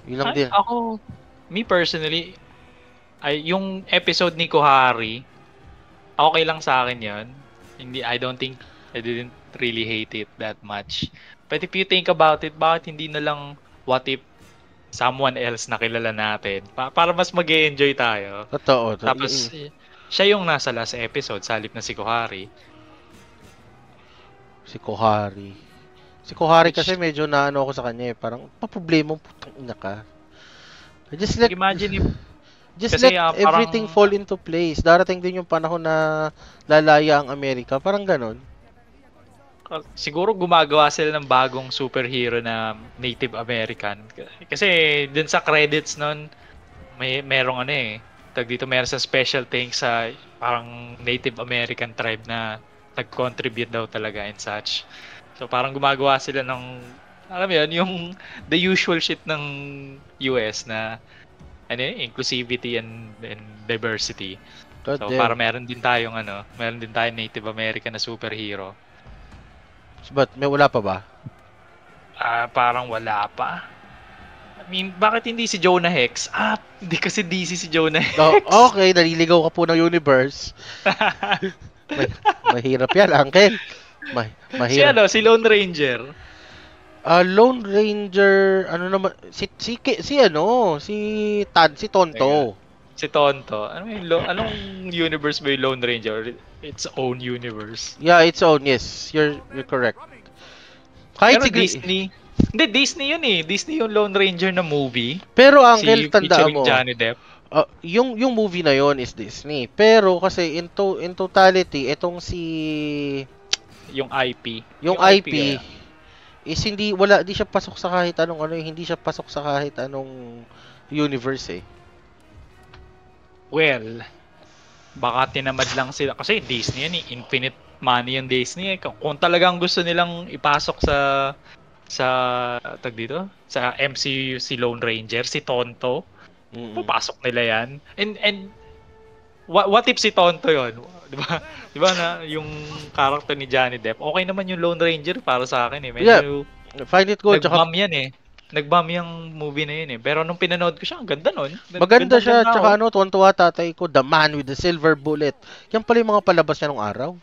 Yun lang din. Ako, me personally, yung episode ni Kohari, okay lang sa akin yun. I didn't really hate it that much. But if you think about it, bakit hindi na lang what if someone else na kilala natin? Para mas mag-e-enjoy tayo. Totoo. Tapos, siya yung nasa last episode, sa halip na si Kohari. Si Kohari kasi medyo ako sa kanya eh. Parang, problema putang ina ka. Imagine if let everything fall into place. Darating din yung panahon na lalaya ang Amerika. Parang ganon. Siguro gumagawa sila ng bagong superhero na Native American. Kasi dun sa credits nun, merong meron sa special thanks sa parang Native American tribe na nag-contribute daw talaga and such. So parang gumagawa sila ng, alam mo yun, yung the usual shit ng US na inclusivity and diversity. God So damn. para meron din tayong Native American na superhero. But may wala pa ba? Parang wala pa. I mean, bakit hindi si Jonah Hex? Hindi kasi DC si Jonah Hex. Okay, naliligaw ka po ng universe. Mahirap yan, Uncle. Mahirap. Si Lone Ranger. Lone Ranger, ano naman, si Tonto. Si Tonto. Anong universe ba yung Lone Ranger? Its own universe. Yeah, its own, yes. You're correct. Kahit si Disney. Hindi, Disney yun eh. Disney yung Lone Ranger na movie. Pero Uncle, tandaan mo. Johnny Depp. Yung movie na yon is Disney. Pero kasi in totality, itong yung IP. Yung IP is hindi siya pasok sa kahit anong hindi siya pasok sa kahit anong universe eh. Well, baka tinamad lang sila kasi Disney yan eh. Infinite money yung Disney eh. Kung talagang gusto nilang ipasok sa MCU si Lone Ranger, si Tonto, papasok nila yan. And what if si Tonto yon? Di ba na yung character ni Johnny Depp, okay naman yung Lone Ranger para sa akin eh. Medyo find it cool. Nag-bomb yan eh. Nag-bomb yung movie na yun eh. Pero nung pinanood ko siya, ang ganda nun. Maganda siya, tsaka tuwan-tuwa tatay ko, The Man with the Silver Bullet. Yan pala yung mga palabas niya nung araw.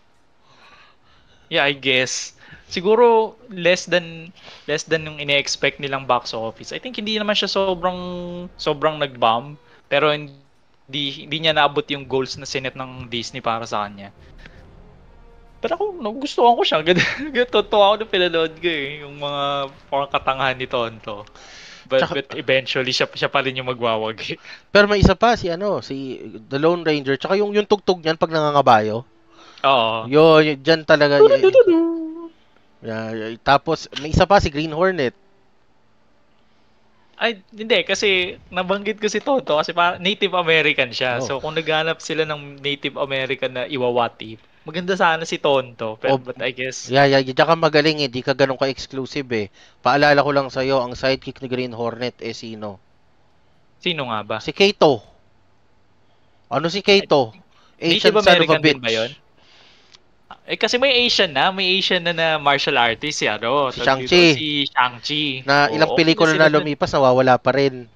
Yeah, I guess. Siguro less than yung ine-expect nilang box office. I think hindi naman siya sobrang nag-bomb, pero hindi niya naabot yung goals na sinet ng Disney para sa kanya. Pero ako, nagustuhan ko siya. Totoo ako nung pinanood ko eh. Yung mga parang katangahan ni Tonto. But eventually, siya pa rin yung magwawag. Pero may isa pa, si The Lone Ranger. Tsaka yung tugtog niyan pag nangangabayo. Oo. Dyan talaga. Tapos, may isa pa, si Green Hornet. Ay, hindi. Kasi nabanggit ko si Tonto kasi Native American siya. So, kung naghanap sila ng Native American na iwawati, maganda sana si Tonto. But I guess... Yeah. Tsaka magaling eh. Di ka ganun ka-exclusive eh. Paalala ko lang sa'yo, ang sidekick ni Green Hornet sino? Sino nga ba? Si Kato. Ano si Kato? Asian Native American son of a bitch. Ba yun? Kasi may Asian na martial artist si Shang-Chi. Si Shang-Chi. Na ilang pelikula na lumipas, nawawala pa rin.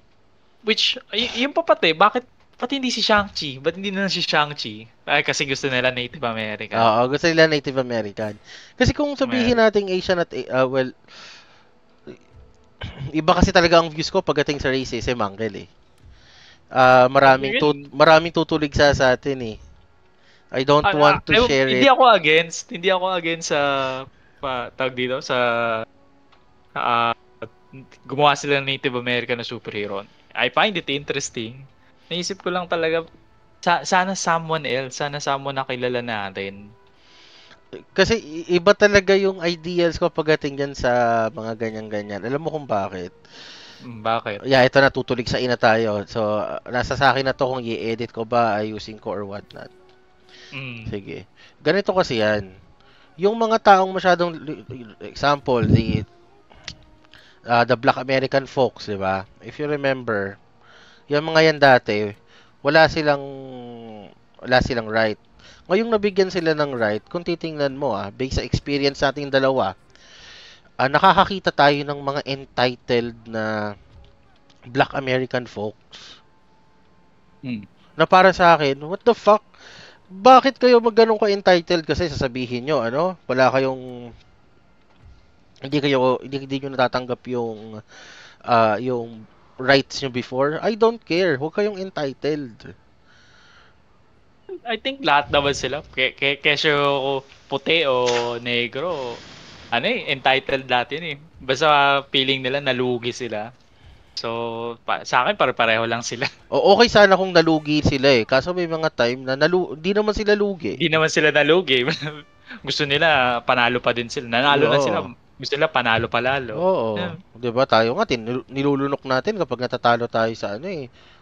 Which, yung pa bakit hindi si Shang-Chi? Ba't hindi na si Shang-Chi? Kasi gusto nila Native American. Oo, gusto nila Native American. Kasi kung sabihin nating Asian at, iba kasi talaga ang views ko pagdating sa racism, Uncle eh. Maraming tutulig sa atin eh. I don't want to share it. Hindi ako against sa gumawa sila ng Native American na superhero. I find it interesting. Naisip ko lang talaga sana someone na kilala natin. Kasi iba talaga yung ideals ko pagdating dyan sa mga ganyan-ganyan. Alam mo kung bakit? Bakit? Yeah, ito natutulig sa ina tayo. So, nasa sa akin na to kung i-edit ko ba, ayusin ko or whatnot. Sige. Ganito kasi yan. Yung mga taong masyadong, example, the Black American folks, di ba? If you remember, yung mga yan dati, wala silang right. Ngayong nabigyan sila ng right, kung titingnan mo, based sa experience nating dalawa, nakakakita tayo ng mga entitled na Black American folks. Na para sa akin, what the fuck? Bakit kayo magganong ka-entitled? Kasi sasabihin nyo, wala kayong hindi nyo natatanggap yung rights nyo before. I don't care. Huwag kayong entitled. I think lahat naman sila. Kesyo puti o negro, entitled natin eh. Basta feeling nila nalugi sila. So, sa akin pareho lang sila. Okay sana kung nalugi sila eh. Kaso may mga time na di naman sila lugi. Hindi naman sila nalugi. Gusto nila panalo pa din sila. Nanalo na sila. Gusto nila panalo pa lalo. Oo. Yeah. 'Di ba tayo nga nilulunok natin kapag natatalo tayo sa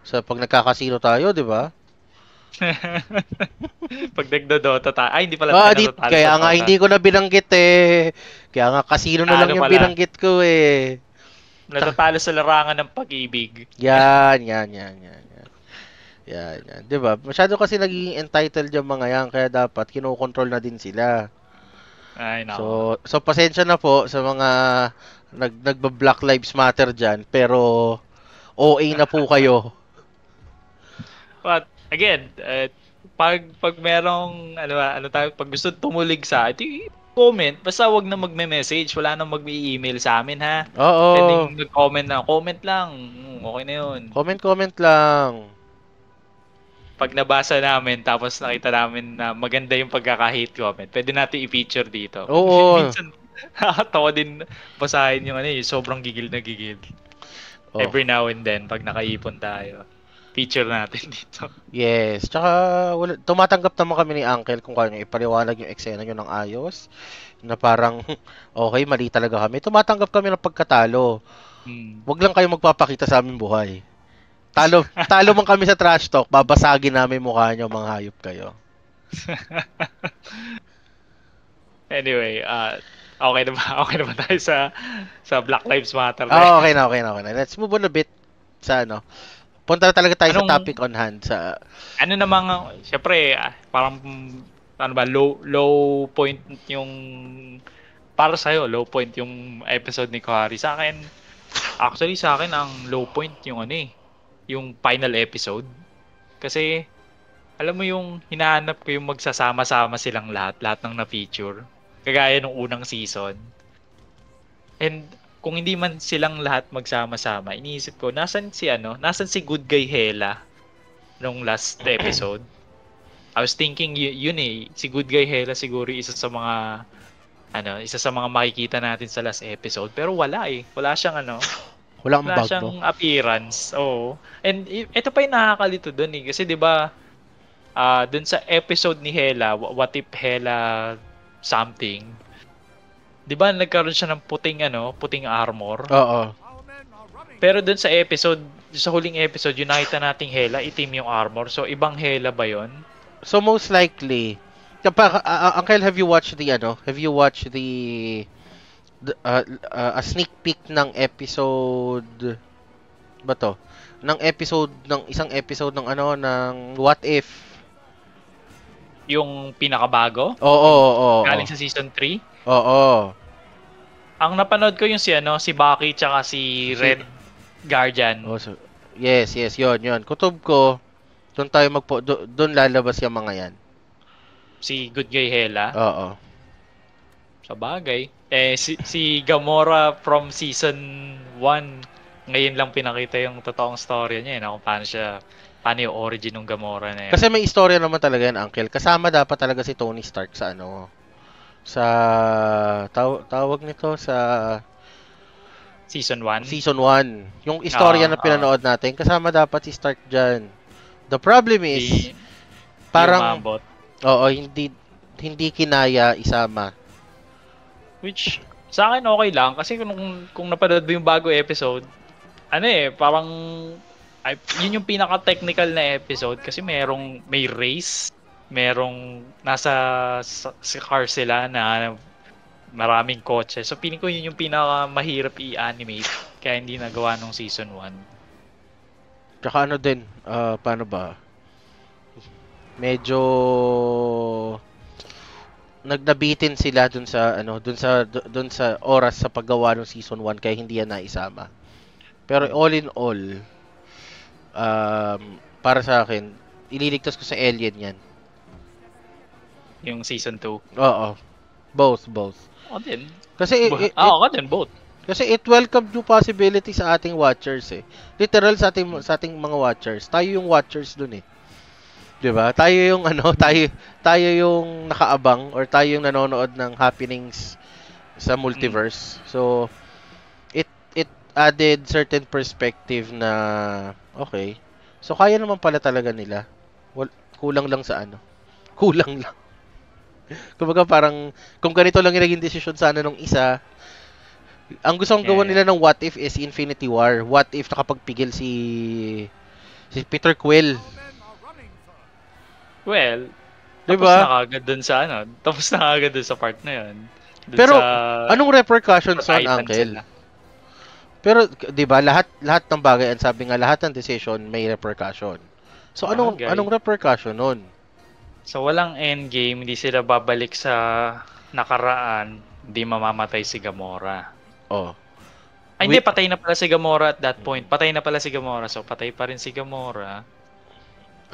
sa pag nagkakasino tayo, 'di ba? Pag nagdodota tayo. Ay, hindi pala tayo natatalo. Kaya nga hindi ko na binanggit eh. Kaya nga kasino na lang yung binanggit ko eh. Natatalo sa larangan ng pag-ibig. Yan. Yan. 'Di ba? Masyado kasi nagiging entitled yung mga yan kaya dapat kinokontrol na din sila. Ay, nako. So pasensya na po sa mga nagba-Black Lives Matter diyan, pero OA na po kayo. But again, pag merong pag gusto tumulig sa, ito comment, basta wag na magme-message, wala nang mag-email sa amin ha. Oo. Pwedeng mag-comment na, comment lang. Okay na 'yun. Comment lang. Pag nabasa namin tapos nakita namin na maganda yung pagkaka-hate comment, pwede natin i-feature dito. Oo. Minsan nakakatawa din basahin yung yung sobrang gigil na gigil. Oh. Every now and then pag nakaipon tayo, feature natin dito. Yes, tsaka tumatanggap naman kami ni Uncle kung kaya ipaliwanag yung eksena nyo ng ayos, na parang okay, mali talaga kami. Tumatanggap kami ng pagkatalo. Wag lang kayo magpapakita sa aming buhay. Talo man kami sa trash talk, babasagin namin mukha nyo, mga hayop kayo. Anyway, okay na ba tayo sa Black Lives Matter? Okay na. Let's move on a bit sa punta na talaga tayo sa topic on hand. Ano namang, syempre, parang, low point yung, para sa'yo, low point yung episode ni Kohari. Sa akin, ang low point yung yung final episode. Kasi, alam mo yung hinahanap ko yung magsasama-sama silang lahat ng na-feature. Kagaya nung unang season. And, kung hindi man silang lahat magsama-sama, iniisip ko, nasan si Good Guy Hela nung last episode? I was thinking yun si Good Guy Hela siguro isa sa mga makikita natin sa last episode, pero wala Wala siyang wala siyang appearance. Oo. And ito pa yung nakakalito doon kasi 'di ba doon sa episode ni Hela, What If Hela something, 'di ba nagkaroon siya ng puting armor? Oo. Pero doon sa huling episode, yung nakita nating Hela, itim yung armor. So ibang Hela ba 'yon? So most likely, Uncle, have you watched a sneak peek ng episode ba to? Isang episode ng What If? Yung pinakabago? Oo. Galing sa season 3? Oo. Ang napanood ko yung si Bucky tsaka si Red Guardian. Oh, so, yes, yun. Kutob ko, doon lalabas yung mga yan. Si Good Guy Hela? Oo. Sa bagay. Si Gamora from season 1, ngayon lang pinakita yung totoong storya niya kung paano yung origin ng Gamora na yun. Kasi may istorya naman talaga yan, Uncle. Kasama dapat talaga si Tony Stark sa tawag nito sa Season 1? Season 1. Yung istorya na pinanood natin, kasama dapat si Stark dyan. The problem is, parang, hindi kinaya isama. Which, sa akin okay lang, kasi kung napanood mo yung bago episode, parang, yun yung pinaka-technical na episode, kasi may race, nasa car sila na maraming kotse. So, piling ko yun yung pinaka-mahirap i-animate, kaya hindi nagawa nung season 1. Tsaka paano ba? Medyo nagnabitin sila dun sa oras sa paggawa ng season 1 kaya hindi yan naisama. Pero all in all, para sa akin, ililigtas ko sa Alien yan. Yung season 2? Oo. Both. Ako din. Kasi ako din, both. Kasi it welcomed new possibility sa ating watchers Literal sa ating mga watchers. Tayo yung watchers dun 'Di ba? Tayo yung tayo yung nakaabang or tayo yung nanonood ng happenings sa multiverse. So it added certain perspective na okay. So kaya naman pala talaga nila. Kulang lang sa Kulang lang. Kumbaga parang kung ganito lang yung naging desisyon sana nung isa, ang gusto kong gawin nila ng What If is Infinity War. What if nakapagpigil si Peter Quill? Well, diba? Tapos na kagad dun sa part na yun. Pero, anong repercussions on, Uncle? Pero 'di ba lahat ng bagay, ang sabi nga lahat ng decision may repercussion. So anong repercussion nun? So walang endgame, hindi sila babalik sa nakaraan, hindi mamamatay si Gamora. Oh. Ay, hindi, patay na pala si Gamora at that point. Patay na pala si Gamora, so patay pa rin si Gamora.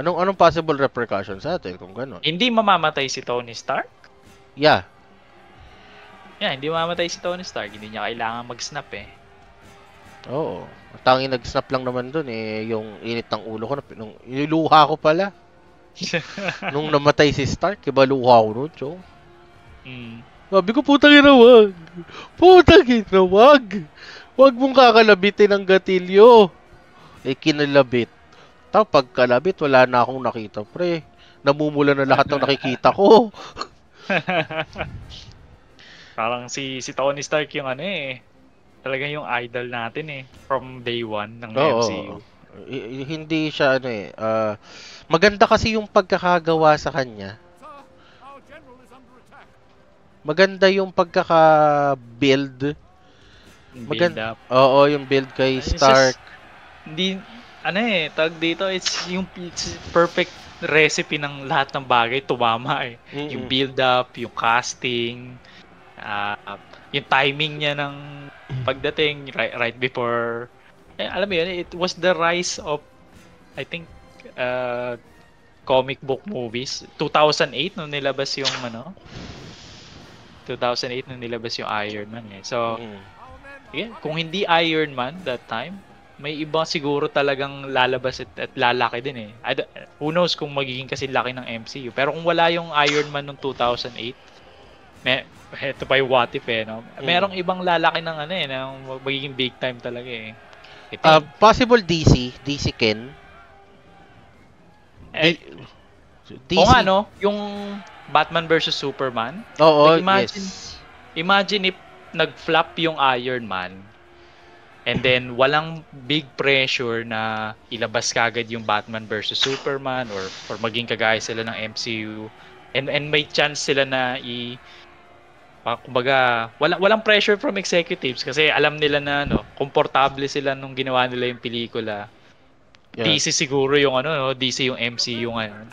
Anong possible repercussions sa atin kung gano'n? Hindi mamamatay si Tony Stark? Yeah. Yeah, hindi mamamatay si Tony Stark. Hindi niya kailangan mag-snap eh. Oo. Tanging nag-snap lang naman dun eh, yung init ng ulo ko, nung iniluha ko pala. Nung namatay si Stark, iba luha ko nun, chong. Sabi ko, putang ina, wag. Putang ina, wag. Wag mong kakalabitin ang gatilyo. Eh, kinalabit. Tapos pagkalabit, wala na akong nakita, pre. Namumula na lahat ng nakikita ko. Parang si Tony Stark yung ano eh. Talagang yung idol natin eh. From day one ng MCU. Hindi siya ano eh. Maganda kasi yung pagkakagawa sa kanya. Maganda yung pagkaka-build. Maganda. Oo, yung build kay Stark. Hindi, ano eh, tag dito, it's perfect recipe ng lahat ng bagay, tumama eh. Yung build-up, yung casting, yung timing niya ng pagdating, right before, alam mo yun, it was the rise of, I think, comic book movies. 2008 nung nilabas yung 2008 nung nilabas yung Iron Man eh. So, kung hindi Iron Man that time, may iba siguro talagang lalabas at lalaki din eh. Who knows kung magiging kasi laki ng MCU. Pero kung wala yung Iron Man nung 2008, ito pa yung what if eh, no? Merong ibang lalaki ng ng magiging big time talaga eh. Possible DC Ken. DC. O nga no, yung Batman versus Superman. Oo, imagine if nag-flop yung Iron Man and then walang big pressure na ilabas kagad yung Batman versus Superman or maging kagaya sila ng MCU and may chance sila na kumbaga walang pressure from executives kasi alam nila na komportable sila nung ginawa nila yung pelikula. DC siguro yung DC yung MCU ngayon.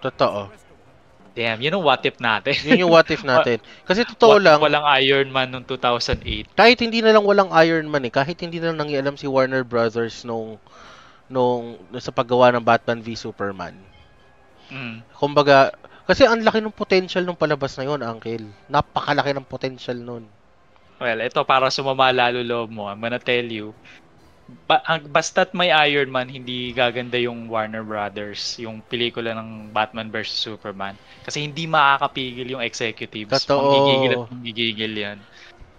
Totoo. Damn, yun yung what if natin. Yun yung what if natin. Kasi totoo lang, walang Iron Man noong 2008. Kahit hindi na lang walang Iron Man kahit hindi na lang nangialam si Warner Brothers nung sa paggawa ng Batman v Superman. Kumbaga, kasi ang laki ng potential nung palabas na yun, Uncle. Napakalaki ng potential nun. Well, ito para sumama lalo loob mo. I'm gonna tell you, basta't may Iron Man, hindi gaganda yung Warner Brothers, yung pelikula ng Batman vs Superman. Kasi hindi makakapigil yung executives. Manggigigil yan.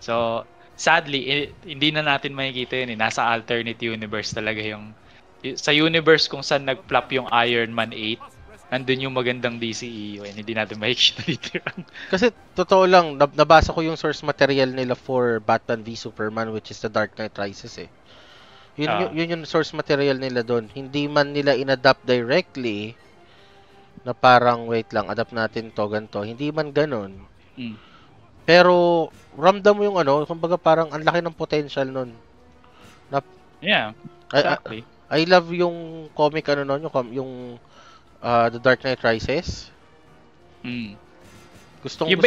So, sadly, hindi na natin makikita yun eh. Nasa alternate universe talaga yung... Sa universe kung saan nag-flop yung Iron Man 8, nandun yung magandang DCEU and hindi natin makikita dito yan. Kasi, totoo lang, nabasa ko yung source material nila for Batman v Superman, which is The Dark Knight Rises eh. Yun yung source material nila doon. Hindi man nila inadapt directly na parang wait lang, adapt natin to ganito. Hindi man ganoon. Pero ramdam mo yung kumbaga parang ang laki ng potential nun. Exactly. I love yung comic nun, yung The Dark Knight Rises. Gusto yung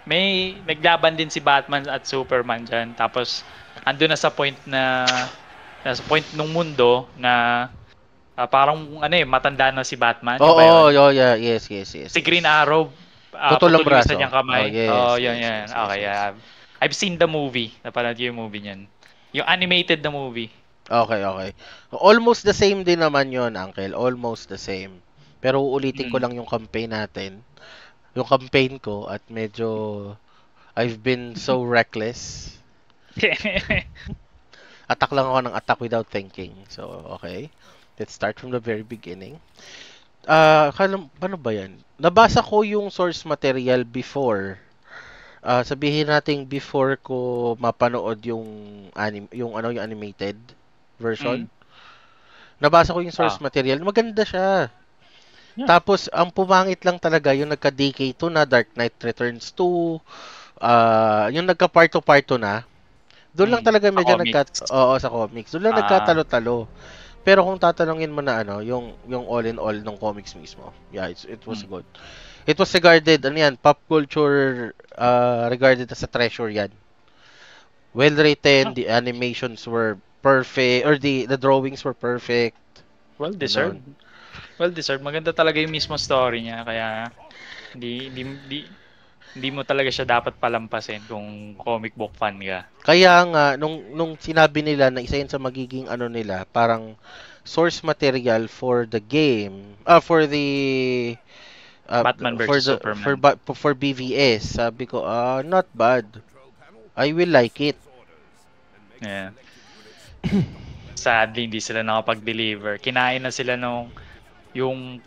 may naglaban din si Batman at Superman dyan. Tapos ando na sa point nung mundo na parang matanda na si Batman. Yes. Si Green Arrow, putol ang braso. Niyang kamay. Yes. Okay, I've seen the movie. Napanood yung movie niyan. Yung animated na movie. Okay. Almost the same din naman yon, Uncle. Almost the same. Pero uulitin ko lang yung campaign natin. Yung campaign ko at medyo I've been so reckless. Attack lang ako ng attack without thinking. So, okay. Let's start from the very beginning. Paano ba yan? Nabasa ko yung source material before. Sabihin natin before ko mapanood yung animated version. Nabasa ko yung source material. Maganda siya. Yeah. Tapos, ang pumangit lang talaga yung nagka-DK2 na, Dark Knight Returns 2, yung nagka-part 2 na, Doon lang talaga Sa medyo comics. oo, sa comics. Doon lang Ah, nagkatalo-talo. Pero kung tatanungin mo na ano, yung all in all ng comics mismo. Yeah, it was mm. good. It was regarded ano yan, pop culture regarded as a treasure yan. Well written, Ah, the animations were perfect or the drawings were perfect. well Ganon. deserved. Well deserved. Maganda talaga yung mismo story niya kaya hindi hindi hindi, hindi mo talaga siya dapat palampasin kung comic book fan ka. Kaya nga nung sinabi nila na isa yun sa magiging ano nila, parang source material for the game, for the Batman versus Superman. for BVS, sabi ko, not bad. I will like it. Yeah. Sadly, hindi sila nakapag-deliver. Kinain na sila nung yung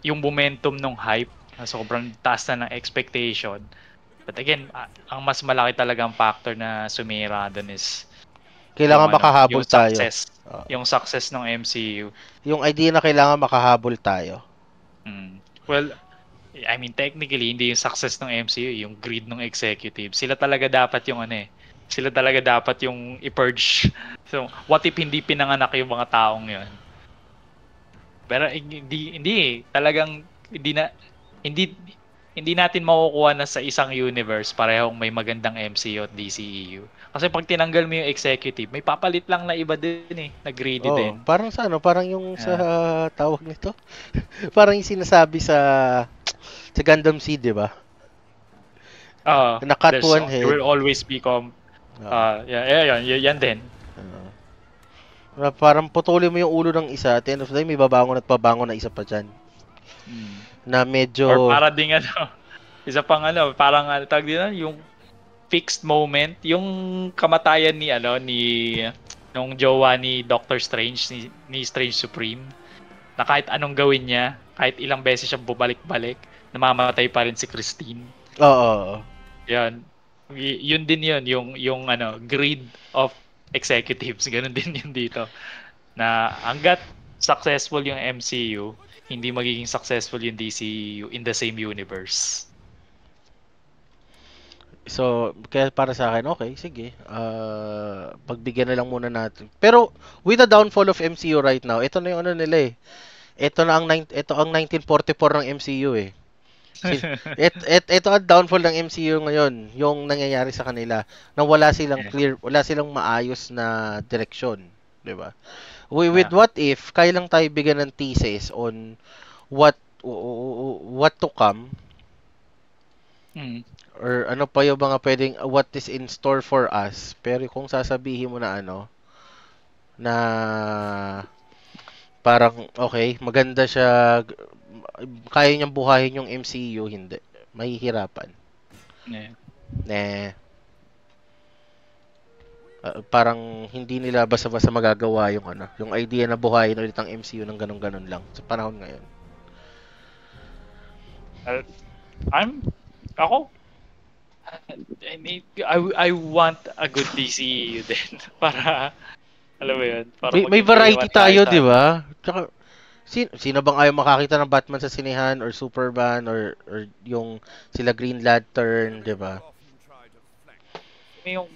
yung momentum nung hype. Sobrang taas na ng expectation. But again, ang mas malaki talagang factor na sumira doon is yung Kailangan makahabol tayo. Ah, yung success ng MCU. yung idea na kailangan makahabol tayo. Well, I mean technically hindi yung success ng MCU, yung greed ng executive. Sila talaga dapat yung ano eh. Sila talaga dapat yung i-purge. So, what if hindi pinanganak yung mga taong 'yon? Pero hindi eh. Talagang hindi hindi natin makukuha na sa isang universe parehong may magandang MCU at DCEU. Kasi pag tinanggal mo yung executive, may papalit lang na iba din eh, na greedy Oh, din. parang sa ano, parang yung sa Yeah. tawag nito. Parang yung sinasabi sa Gundam Seed, 'di ba? Na cut one There head. will always be Oo. yan din. Parang putulin mo yung ulo ng isa, at the end of the day, may babangon at babangon na isa pa dyan. Mm. Na Or medyo, para ding ano, isa pang ano, parang ano tawag dito, yung fixed moment, yung kamatayan ni ano ni nung jowa ni Doctor Strange ni Strange Supreme na kahit anong gawin niya, kahit ilang beses siya bubalik-balik, namamatay pa rin si Christine. oo. Yan. Yun din yun, yung ano, greed of executives. Ganun din yun dito. Na hanggat successful yung MCU, hindi magiging successful yung DCU in the same universe. So, kaya para sa akin, okay, sige. Pagbigyan na lang muna natin. Pero, with the downfall of MCU right now, ito na yung ano nila eh. Ito ang 1944 ng MCU eh. Ito ang downfall ng MCU ngayon, yung nangyayari sa kanila, na Yeah. wala silang maayos na direksyon, 'di ba? With Ah. what if, kaya lang tayo bigyan ng thesis on what to come, Mm. or ano pa yung mga pwedeng what is in store for us. Pero kung sasabihin mo na ano, na parang okay, maganda siya, kaya niyang buhayin yung MCU, hindi. Mahihirapan. Yeah. Parang hindi nila basta-basta magagawa yung ano, yung idea na buhayin ulit ang MCU ng ganun-ganun lang sa panahon ngayon. Uh, I'm ako I want a good DCU din para alam mo yun, para May maging variety playmat tayo tayo, sa 'di ano. ba? Tsaka sino bang ayaw makakita ng Batman sa sinehan or Superman or yung sila Green Lantern, 'di ba? Yung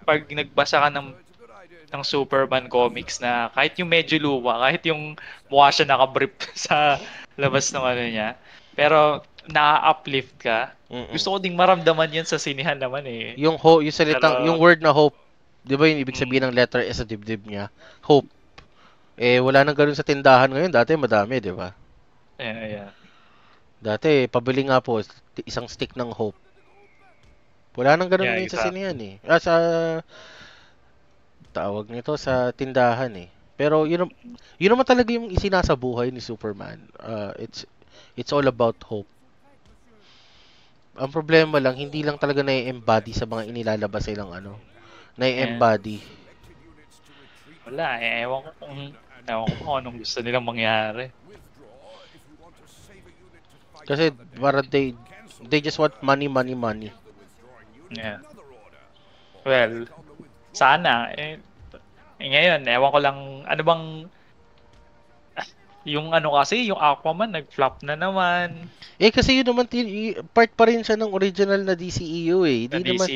pag nagbasa ka ng Superman comics na kahit yung medyo luma, kahit yung mukha siya nakabrief sa labas ng ano niya, pero na-uplift ka. Mm. Gusto ko ding maramdaman yan sa sinihan naman eh. Yung salitang, Pero, yung word na hope, 'di ba yung ibig mm, sabihin ng letter S sa dibdib niya? Hope. Wala nang ganun sa tindahan ngayon, dati madami, 'di ba? yeah. Dati pabili nga po isang stick ng hope. Wala nang ganun Yeah, ngayon sa exactly. sinehan eh. Sa tawag nito sa tindahan eh. Pero yun naman talaga yung isinasabuhay ni Superman. It's all about hope. Ang problema lang, hindi lang talaga na-embody sa mga inilalabas silang ano. Yeah. Na-embody. Wala eh. Ewan ko kung anong gusto nilang mangyari. Kasi para they just want money, money, money. Yeah. Well, sana. Ngayon, ewan ko lang, ano bang Yung ano kasi, yung Aquaman, nag-flop na naman. Kasi yun naman, part pa rin siya ng original na DCEU eh. Na Hindi naman, DC,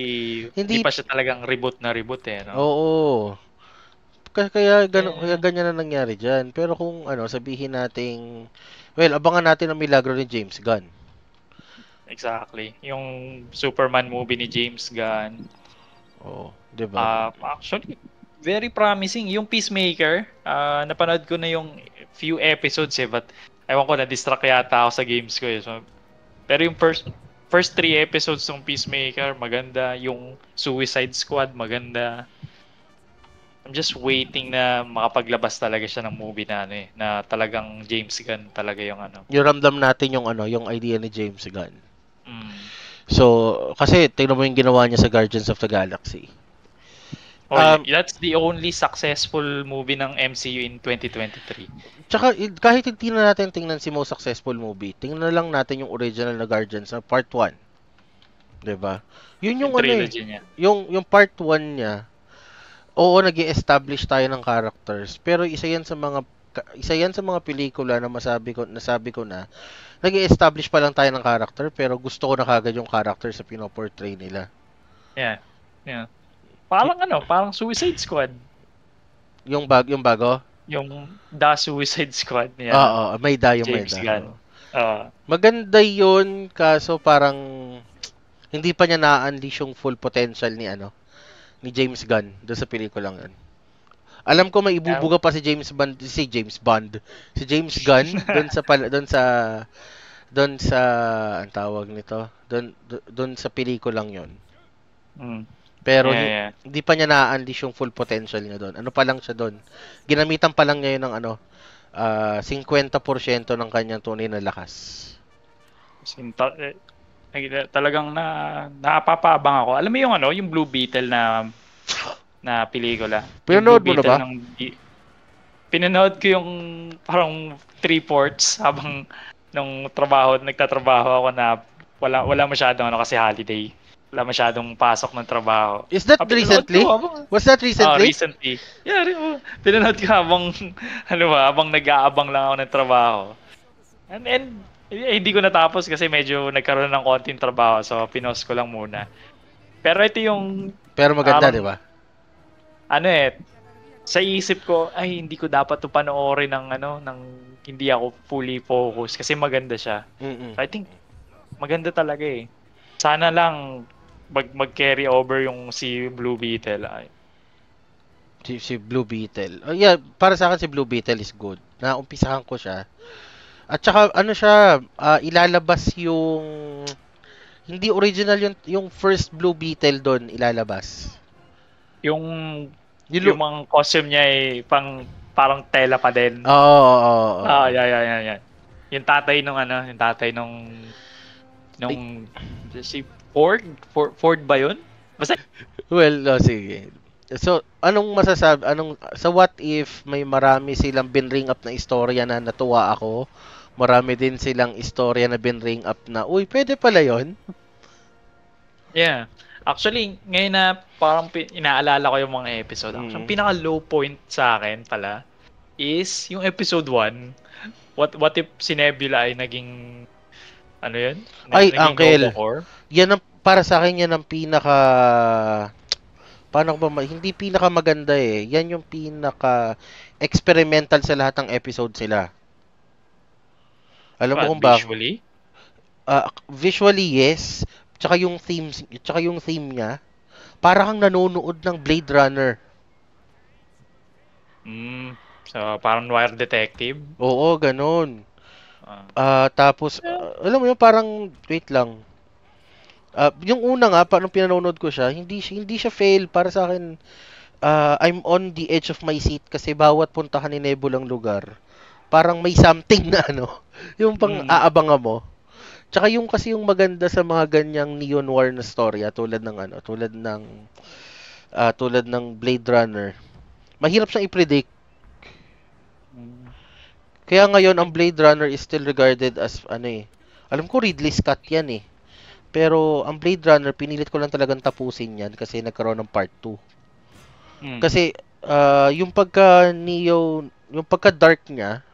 hindi hindi, pa siya talagang reboot na reboot eh, no? oo. Kaya Eh, ganyan na nangyari dyan. Pero kung sabihin nating, well, abangan natin ang milagro ni James Gunn. exactly. Yung Superman movie ni James Gunn. Oo, 'di ba? Actually, very promising. Yung Peacemaker, napanood ko na yung few episodes eh, but ewan ko, na-distract yata ako sa games ko eh. So, pero yung first 3 episodes ng Peacemaker, maganda. Yung Suicide Squad, maganda. I'm just waiting na makapaglabas talaga siya ng movie na ano eh, na talagang James Gunn talaga yung ano. Yung ramdam natin yung idea ni James Gunn. Mm. So, kasi tingnan mo yung ginawa niya sa Guardians of the Galaxy. Oh, Um, that's the only successful movie ng MCU in 2023. Tsaka kahit hindi na natin tingnan si most successful movie, tingnan na lang natin yung original na Guardians na part 1. 'Di ba? Yun yung Yung trilogy niya. yung part 1 niya. Oo, nag-establish tayo ng characters, pero isa yan sa mga pelikula na nasabi ko na nag-establish pa lang tayo ng character pero gusto ko na kagad yung character sa pinoportray nila. Yeah. Yeah. Parang Suicide Squad. Yung bago? Yung The Suicide Squad niya. Oo, may da yung may James da. Gunn. Maganda yun, kaso parang hindi pa niya na-unleash yung full potential ni James Gunn doon sa pelikulang yun. Alam ko may ibubuga pa si James Gunn doon sa ang tawag nito, doon sa pelikulang yun. Mm. Pero Yeah. hindi pa niya na-unleash yung full potential niya doon. Ano pa lang siya doon. Ginamitan pa lang niya yun ng 50% ng kanyang tunay na lakas. Talagang napapabang ako. Alam mo yung yung Blue Beetle na pelikula. Pinanood mo na ba? Pinanood ko yung parang 3/4 habang nagtatrabaho ako na wala masyadong kasi holiday. Wala masyadong pasok ng trabaho. Is that recently? Was that recently? Recently. Yeah, pinanood ko habang habang nag-aabang lang ako ng trabaho. And hindi ko natapos kasi medyo nagkaroon ng konting trabaho, so pinost ko lang muna. Pero ito yung Pero maganda, di ba? Sa isip ko, ay hindi ko dapat 'to panoorin ng hindi ako fully focused kasi maganda siya. Mm-mm. So I think maganda talaga eh. Sana lang mag-carry over yung si Blue Beetle. Si Blue Beetle. Yeah, para sa akin si Blue Beetle is good. Naumpisahan ko siya. At saka siya, ilalabas yung hindi original yung first Blue Beetle doon ilalabas. Yung mga costume niya ay parang tela pa din. Oo. Yeah. Yung tatay nung si Ford ba yun? Basta well, sige. So, sa what if may marami silang binring up na istorya na natuwa ako? Marami din silang istorya na binring up na, uy, pwede pala yon. Yeah. Actually, ngayon na parang inaalala ko yung mga episode. Actually, pinaka low point sa akin pala is yung episode 1. What if si Nebula ay naging yun? Ay, Uncle. Yan para sa akin yan ang pinaka paano ba hindi pinaka maganda eh. Yan yung pinaka experimental sa lahat ng episode sila. Alam mo kung ba? Visually? Visually yes. Tsaka yung theme niya, para kang nanonood ng Blade Runner. So parang Noir Detective? Oo, ganun. Tapos alam mo yun, parang wait lang. Yung una nga, nung pinanonood ko siya, hindi siya fail para sa akin. I'm on the edge of my seat kasi bawat puntahan ni Nebulang lugar, parang may something na yung pang aabangan mo. Tsaka kasi yung maganda sa mga ganyang neo-noir na storya tulad ng Blade Runner. Mahirap siyang i-predict. Kaya ngayon ang Blade Runner is still regarded as alam ko Ridley Scott yan eh. Pero ang Blade Runner pinilit ko lang talagang tapusin yan kasi nagkaroon ng part 2. Kasi yung pagka dark niya,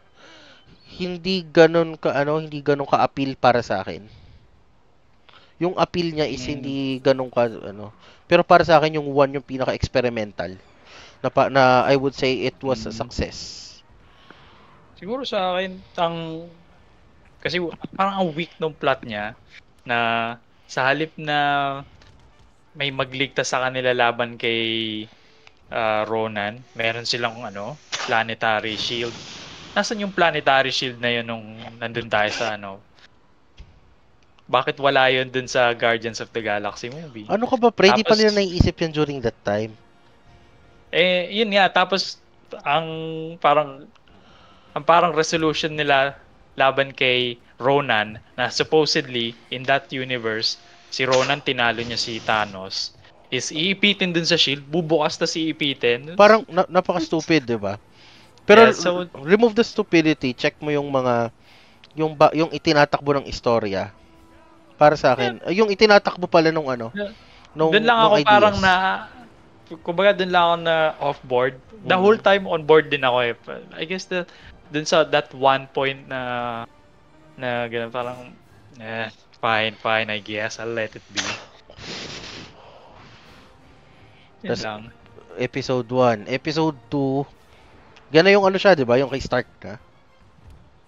hindi ganun ka-appeal para sa akin. Yung appeal niya is hindi ganun ka Pero para sa akin yung 1 yung pinaka-experimental na I would say it was a success. Siguro sa akin kasi parang ang weak ng plot niya na sa halip na may magligtas sa kanila laban kay Ronan, meron silang planetary shield. Nasaan yung planetary shield na yun nung nandun tayo sa Bakit wala yun dun sa Guardians of the Galaxy movie? Ano ka ba, pre? Di pa nila naiisip yan during that time. Yun nga. Tapos, parang resolution nila laban kay Ronan na supposedly, in that universe, si Ronan tinalo niya si Thanos. Is iipitin dun sa shield, bubukas na si iipitin. Parang napaka-stupid, di ba? Pero remove the stupidity, check mo yung mga yung itinatakbo ng istorya. Para sa akin, yung itinatakbo pala nung doon lang ako ideas. Parang kumbaga doon lang ako na off board. The whole time on board din ako eh. I guess doon sa that one point na ganun parang fine, I guess I'll let it be. Yun lang. Episode 1, episode 2. Gana yung siya, 'di ba? Yung kay Stark na.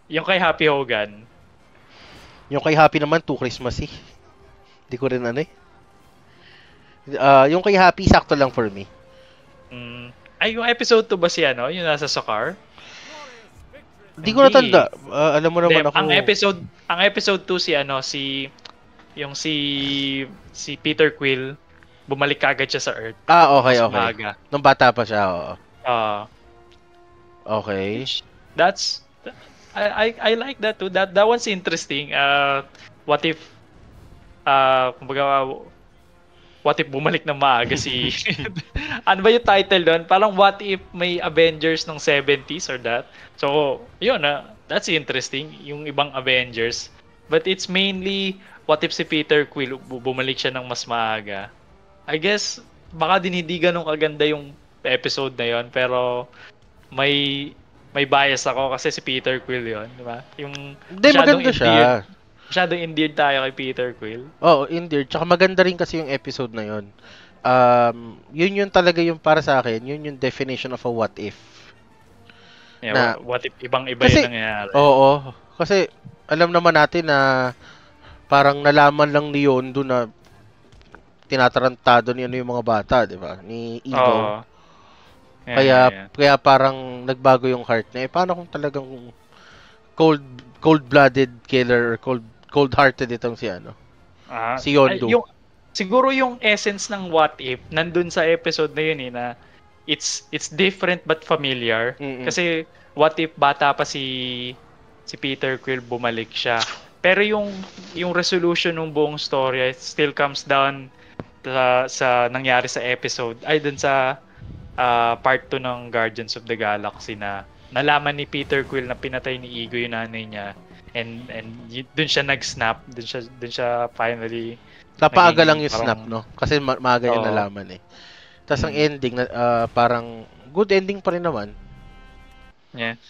Yung kay Happy Hogan. Yung kay Happy naman, 2 Christmas eh. Hindi ko rin yung kay Happy, sakto lang for me. Ay, yung episode 2 ba si yung nasa Sakaar? Hindi ko natanda. Alam mo naman ako. Ang episode 2 si Peter Quill, bumalik kagad siya sa Earth. Okay. Nung bata pa siya, oo. Okay. I like that too. That one's interesting. What if bumalik na maaga si ano ba yung title doon? Parang what if may Avengers ng 70s or that. So, yun that's interesting, yung ibang Avengers. But it's mainly what if si Peter Quill bumalik siya ng mas maaga. I guess baka din hindi ganun kaganda yung episode na yon, pero may bias ako kasi si Peter Quill yun, di ba? Hindi, maganda siya. Masyadong endeared tayo kay Peter Quill. Oo, endeared. Tsaka maganda rin kasi yung episode na yun. Yun talaga yung para sa akin, yun yung definition of a what if. Yeah, what if ibang-iba yung nangyayari. Oo. Kasi alam naman natin na parang nalaman lang ni Yondu na tinatarantado niya yung mga bata, di ba? Ni Ego. Kaya parang nagbago yung heart niya. Paano kung talagang cold-blooded killer or cold-hearted itong si Yondu? Siguro yung essence ng what if nandun sa episode na yun na it's different but familiar. Kasi what if bata pa si Peter Quill, bumalik siya. Pero yung resolution ng buong story still comes down sa nangyari sa episode dun sa part 2 ng Guardians of the Galaxy na nalaman ni Peter Quill na pinatay ni Ego yung nanay niya, and dun siya nag-snap, dun siya finally napaaga lang yung snap, no? Kasi maaga yung nalaman eh. Tapos ang ending parang good ending pa rin naman. Yeah.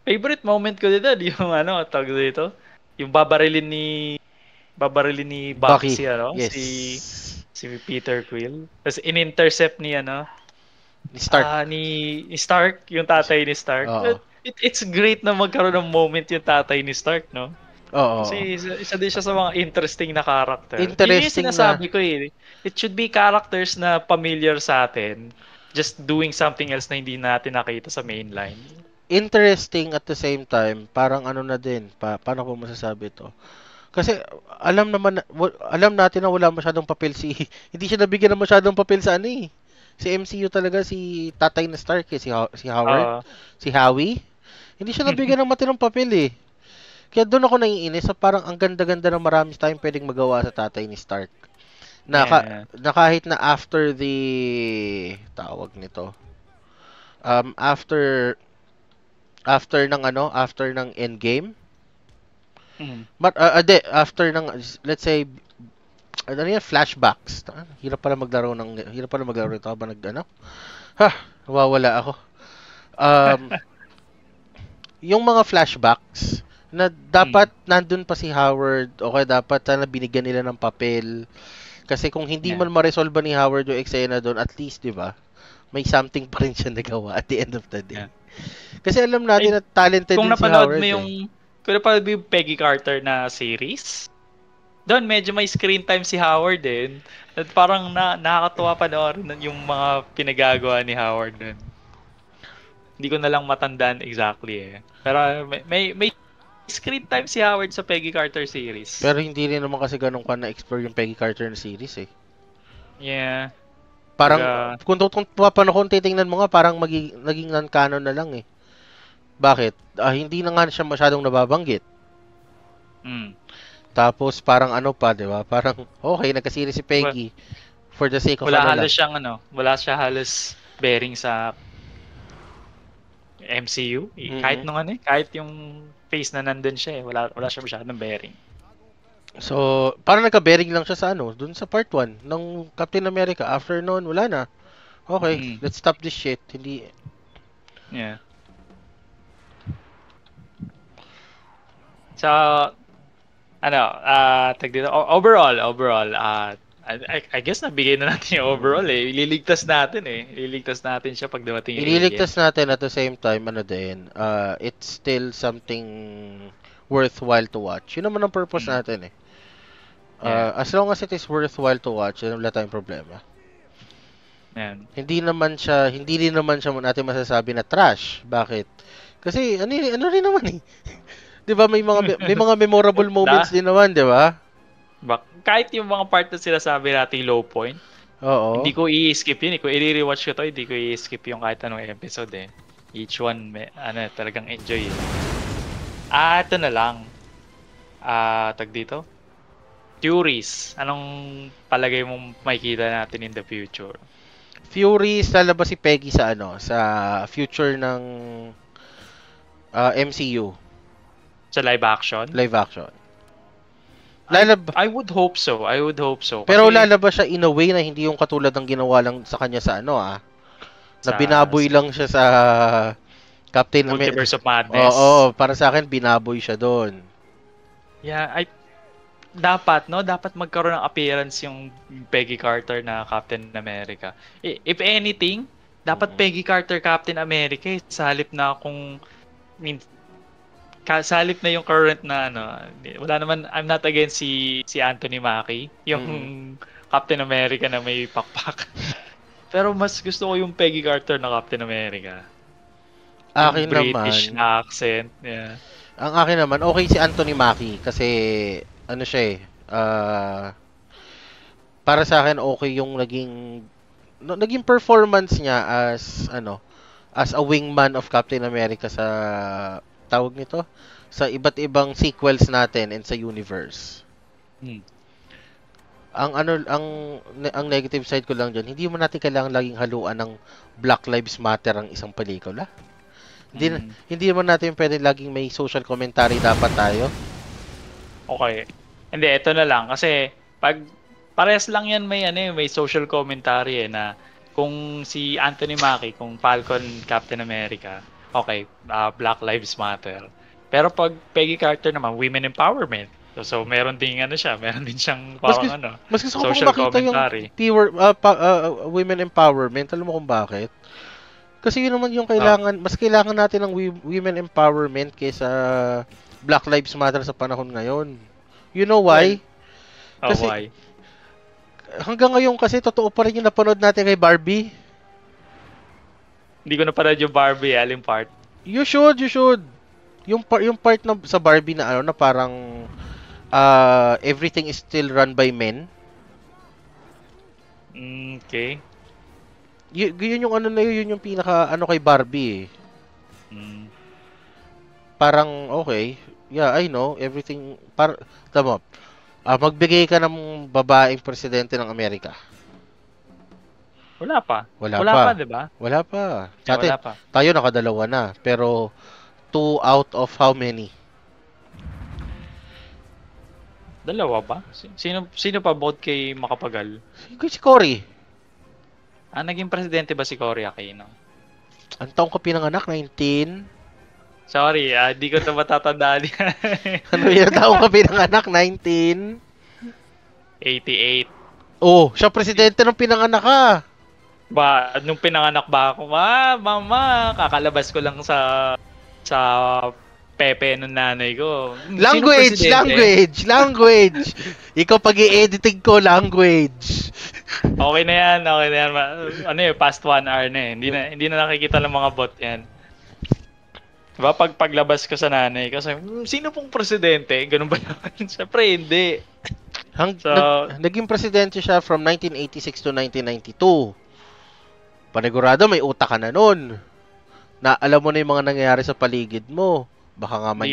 Favorite moment ko dito yung tawag dito, yung babarilin ni Bucky. Yes. si Peter Quill. Tapos in-intercept ni Stark. Ni Stark, yung tatay ni Stark. It's great na magkaroon ng moment yung tatay ni Stark, no? Oo. Kasi isa din siya sa mga interesting na character. Interesting yung sinasabi ko eh. It should be characters na familiar sa atin, just doing something else na hindi natin nakita sa mainline. Interesting at the same time, parang na din, paano ko masasabi to? Kasi alam natin na wala masyadong papel hindi siya nabigyan ng masyadong papel sa Si MCU talaga, si tatay na Stark si Howard, si Howie. Hindi siya nabigyan ng matinong papel eh. Kaya doon ako naiinis, parang ang ganda-ganda ng marami tayong pwedeng magawa sa tatay ni Stark. Na kahit na after the tawag nito. After ng Endgame. After ng, let's say, flashbacks. Hirap pala maglaro ito habang nawawala ako. yung mga flashbacks na dapat nandun pa si Howard o kaya dapat sana binigyan nila ng papel. Kasi kung hindi Yeah. man ma-resolve ni Howard yung eksena doon, at least, di ba, may something pa rin siya nagawa at the end of the day. Yeah. Kasi alam Ay, natin na talented kung din si napanood mo Howard yung kung napanood mo yung Peggy Carter na series, doon medyo may screen time si Howard din. At parang nakakatuwa panoorin yung mga pinagagawa ni Howard doon. Hindi ko na lang matandaan exactly eh. Pero may screen time si Howard sa Peggy Carter series. Pero hindi rin naman kasi ganun ka na-explore yung Peggy Carter na series eh. Yeah. Parang, Baga, kung papanahon titingnan mo nga, parang naging non-canon na lang eh. Bakit? Hindi na nga siya masyadong nababanggit. Tapos parang ano pa, 'di ba? Parang okay, nagka-series si Peggy for the sake of wala ano halos lang. siyang wala siya halos bearing sa MCU. Kahit nung kahit yung face na nandun siya wala siya masyadong bearing. So, parang nagka-bearing lang siya sa dun sa part 1 ng Captain America. After noon, wala na. Okay, let's stop this shit. Hindi. Yeah. So, overall, I guess nabigay na natin yung overall eh. Ililigtas natin siya pag dumating yung Ililigtas natin at the same time, it's still something worthwhile to watch. Yun naman ang purpose natin eh. As long as it is worthwhile to watch, wala tayong problema. Yan. Hindi din naman siya natin masasabi na trash. Bakit? Kasi ano rin naman eh. 'Di ba may mga memorable moments din naman, 'di ba? Kahit yung mga part na sinasabi natin low point. Oo. Hindi ko i-skip yun. Kung i-rewatch ko to, hindi ko i-skip yung kahit anong episode eh. Each one, talagang enjoy eh. Ito na lang. Tag dito? Theories. Anong palagay mong makikita natin in the future? Furies, lalabas si Peggy sa sa future ng MCU. Sa live action? Live action. I would hope so. Pero lalabas siya in a way na hindi yung katulad ng ginawa lang sa kanya sa na binaboy lang siya sa Captain America. Multiverse of Madness. Oo, para sa akin binaboy siya doon. Yeah, dapat magkaroon ng appearance yung Peggy Carter na Captain America. If anything, dapat Peggy Carter Captain America sa halip na sa halip na yung current na wala naman, I'm not against si Anthony Mackie, yung Captain America na may pakpak. Pero mas gusto ko yung Peggy Carter na Captain America. Akin British naman, na accent. Yeah. Ang akin naman, okay si Anthony Mackie kasi siya para sa akin okay yung naging performance niya as a wingman of Captain America sa tawag nito sa iba't ibang sequels natin and sa universe. Ang negative side ko lang diyan, hindi mo natin kailangan laging haluan ng Black Lives Matter ang isang pelikula. Hindi naman natin pwede laging may social commentary dapat tayo. Okay. Hindi, ito na lang kasi pag parehas lang yan may social commentary na kung si Anthony Mackie, kung Falcon Captain America, okay, Black Lives Matter. Pero pag Peggy Carter naman, women empowerment. So meron din meron din siyang parang mas gusto ko social makita commentary. Yung women empowerment. Alam mo kung bakit? Kasi yun naman yung mas kailangan natin ng women empowerment kaysa Black Lives Matter sa panahon ngayon. You know why? Kasi, why? Hanggang ngayon kasi totoo pa rin yung napanood natin kay Barbie. Hindi ko napanood yung Barbie, aling part. You should. Yung part na sa Barbie na na parang everything is still run by men. Okay. Yun yung yun yung pinaka kay Barbie eh. Parang okay. Yeah, I know everything tama. Magbigay ka ng babaeng presidente ng Amerika. Wala pa, 'di ba? Wala pa. Wala pa. Tayo nakadalawa na, pero 2 out of how many? Dalawa ba? Sino pa bot kay Makapagal? Si Cory. Naging presidente ba si Cory Aquino? Ang taong ka pinanganak? 19? Sorry, di ko na matatandaan yan. Ano yun taong ka pinanganak? 19? 88. Oh, siya presidente ng pinanganak ka. Nung pinanganak ba ako? Mama, kakalabas ko lang sa Pepe ng nanay ko. Language! Ikaw pag i-editing ko, language. Okay na yan. Ano yun, past 1 hour na eh. Hindi na nakikita ng mga bot yan. Diba, paglabas ko sa nanay, kasi, sino pong presidente? Ganun ba naman? Siyempre, hindi. Naging presidente siya from 1986 to 1992. Panigurado, may utak ka na nun. Na alam mo na yung mga nangyayari sa paligid mo. Baka nga man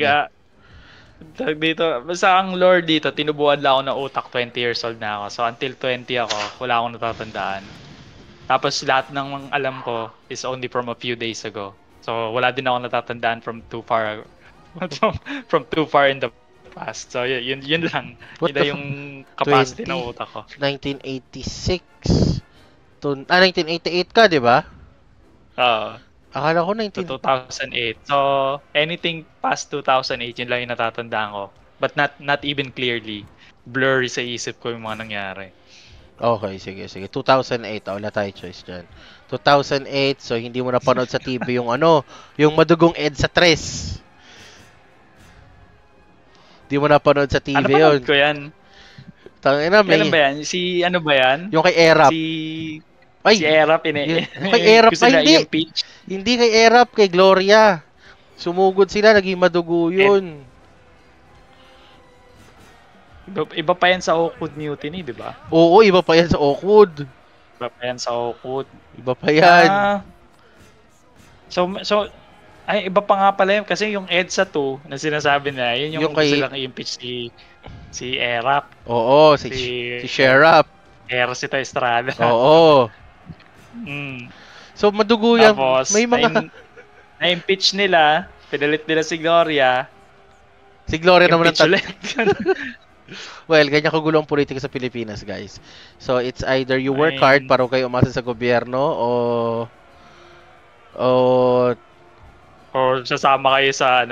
dito, basta ang lore dito, tinubuan lang ako ng utak, 20 years old na ako. So, until 20 ako, wala akong natatandaan. Tapos, lahat ng alam ko is only from a few days ago. So, wala din ako natatandaan from too far in the past. So, yun lang. Yun na yung capacity ng utak ko. 1986 to 1988 ka, di ba? Akala ko 2008. So, anything past 2008, yun lang yung natatandaan ko. But not even clearly. Blurry sa isip ko yung mga nangyari. Okay, sige. 2008, wala tayo choice dyan. 2008, so hindi mo napanood sa TV yung yung madugong EDSA 3. Hindi mo napanood sa TV yun. Ano ko yan? Tangina, Kailan ba yan? Ano ba yan? Yung kay Erap. Si Erap, kay Erap, hindi kay Erap, kay Gloria. Sumugod sila, naging madugo yun. Iba pa yan sa Oakwood Mutiny, di ba? Oo, iba pa yan sa Oakwood. Iba pa yan. Iba pa nga pala yun. Kasi yung EDSA 2 na sinasabi na, yun yung silang i-impeach si Erap. Oo, si Sherap. Erosita Estrada. Oo. So, madugo yan. Tapos, may mga... na-impeach nila, pinalit nila si Gloria. Si Gloria naman ang Well, ganyan kagulo ang politika sa Pilipinas, guys. So, it's either you work hard para kayo umasa sa gobyerno o sasama kayo sa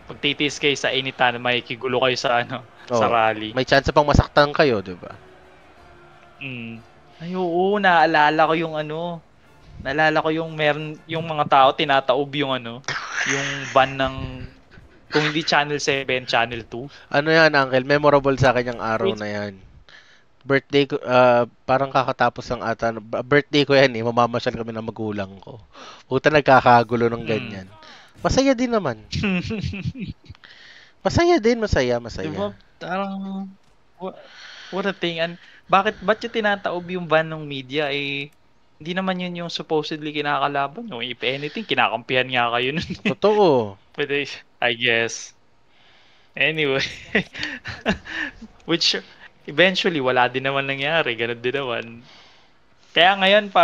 magtitiis kayo sa initan, makikigulo kayo sa sa rally. May chance pang masaktan kayo, 'di ba? Ay, oo, naalala ko yung meron yung mga tao tinataob yung yung ban ng kung hindi Channel 7, Channel 2. Ano yan, Uncle? Memorable sa akin yung araw na yan. Birthday ko, parang kakatapos ng birthday ko yan mamamasyal kami ng magulang ko. Puta, nagkakagulo ng ganyan. Masaya din naman. Masaya. Diba, parang, what a thing. And ba't yung tinataob yung ban ng media hindi naman yun yung supposedly kinakalaban. No? If anything, kinakampihan nga kayo nun. Totoo. Pwede, I guess. Anyway. Which, eventually, wala din naman nangyari. Ganun din naman. Kaya ngayon,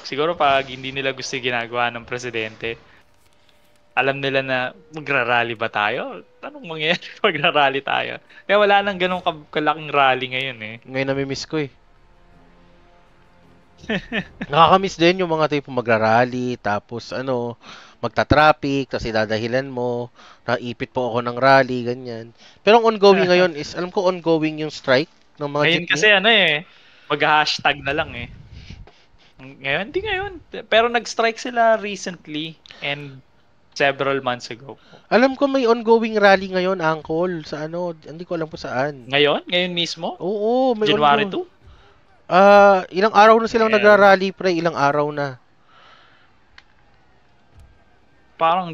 siguro pag hindi nila gusto ginagawa ng presidente, alam nila na magra-rally ba tayo? Anong mangyayari pag magra-rally tayo? Kaya wala nang ganun kalaking rally ngayon eh. Ngayon namimiss ko eh. Nakakamiss din yung mga tipo magra-rally, tapos magta-traffic, tapos idadahilan mo, naipit po ako ng rally, ganyan. Pero ang ongoing ngayon is, alam ko ongoing yung strike ng mga ngayon jeepney. Kasi mag-hashtag na lang eh. Ngayon, hindi ngayon. Pero nag-strike sila recently and several months ago. Alam ko may ongoing rally ngayon, Uncle, sa hindi ko alam po saan. Ngayon? Ngayon mismo? Oo, may January 2? Ilang araw na silang nagra-rally, pre, ilang araw na. Parang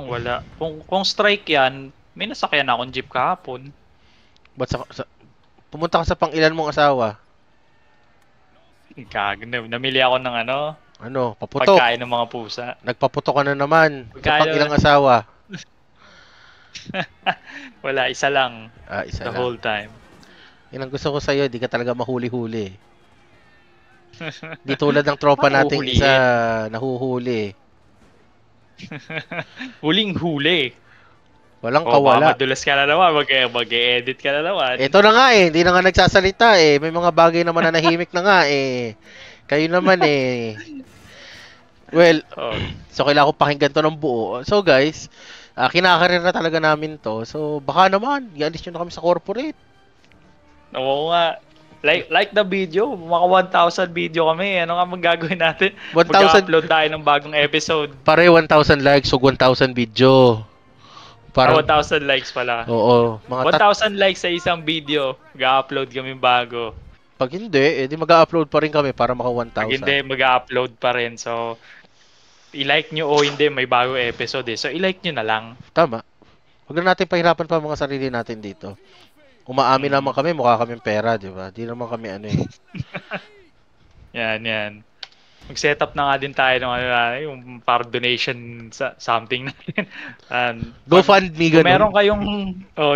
wala. Kung strike yan, may nasakyan akong jeep kahapon. Ba't pumunta ka sa pang-ilan mong asawa? Namili ako ng paputok. Pagkain ng mga pusa. Nagpaputok ka na naman. Sa pang-ilang asawa? Wala, isa lang. Isa the lang. Whole time. Yan ang gusto ko sa'yo, di ka talaga mahuli-huli. Di tulad ng tropa nating isa, nahuhuli. Huling-huli. Walang kawala. Madulas ka na naman, mag-e-edit ka na naman. Ito na nga hindi na nga nagsasalita May mga bagay naman na nahimik na nga Kayo naman Well, Oh. so kailangan ko pakinggan to ng buo. So guys, kinakarir na talaga namin to. So baka naman, ialis nyo na kami sa corporate. Oo nga. Like the video, mga 1,000 video kami. Ano nga magagawin natin? 1,000 Mag-upload tayo ng bagong episode. Pare 1,000 likes, so 1,000 video. Parang 1,000 likes pala. Oo, 1,000 likes sa isang video, mag-upload kami bago. Pag hindi, edi mag-upload pa rin kami para maka 1,000. Pag hindi, mag-upload pa rin. So, i-like nyo o hindi, may bago episode eh. So, i-like nyo na lang. Tama. Huwag na natin pahirapan pa mga sarili natin dito. Umaamin naman kami, mukha kaming pera, di ba? Di naman kami ano eh. Yan. Mag-setup na nga din tayo ng yung para donation sa something natin. GoFundMe, ganun. Kung meron kayong,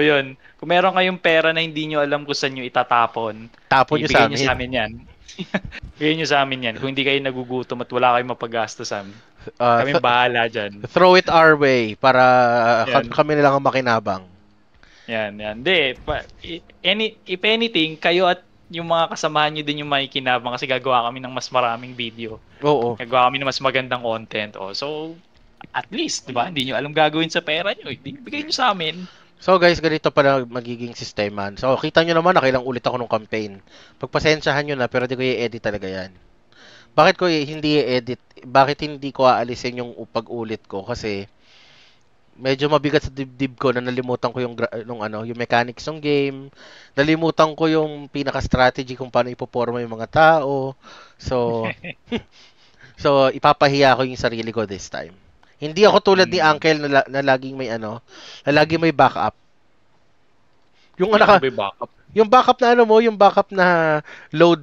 yun. Kung meron kayong pera na hindi nyo alam kung saan nyo itatapon, tapon nyo sa amin. Nyo sa amin yan. Bigay nyo sa amin yan. Kung hindi kayo nagugutom at wala kayong mapagastosan, kami bahala dyan. Throw it our way para kami nilang ang makinabang. Yan. Hindi, if anything, kayo at yung mga kasamahan nyo din yung makikinabang kasi gagawa kami ng mas maraming video. Oo. Gagawa kami ng mas magandang content. So, at least, di ba? Hindi nyo alam gagawin sa pera nyo. Bigay nyo sa amin. So guys, ganito pala magiging sistema. So, kita nyo naman, nakailang ulit ako ng campaign. Pagpasensyahan nyo na, pero di ko i-edit talaga yan. Bakit ko hindi i-edit? Bakit hindi ko aalisin yung pag-ulit ko? Kasi, medyo mabigat sa dibdib ko na nalimutan ko yung mechanics ng game. Nalimutan ko yung pinaka-strategy kung paano ipoporma yung mga tao. So, ipapahiya ko yung sarili ko this time. Hindi ako tulad ni Uncle na laging may na laging may backup. Yung backup. Yung backup na yung backup na load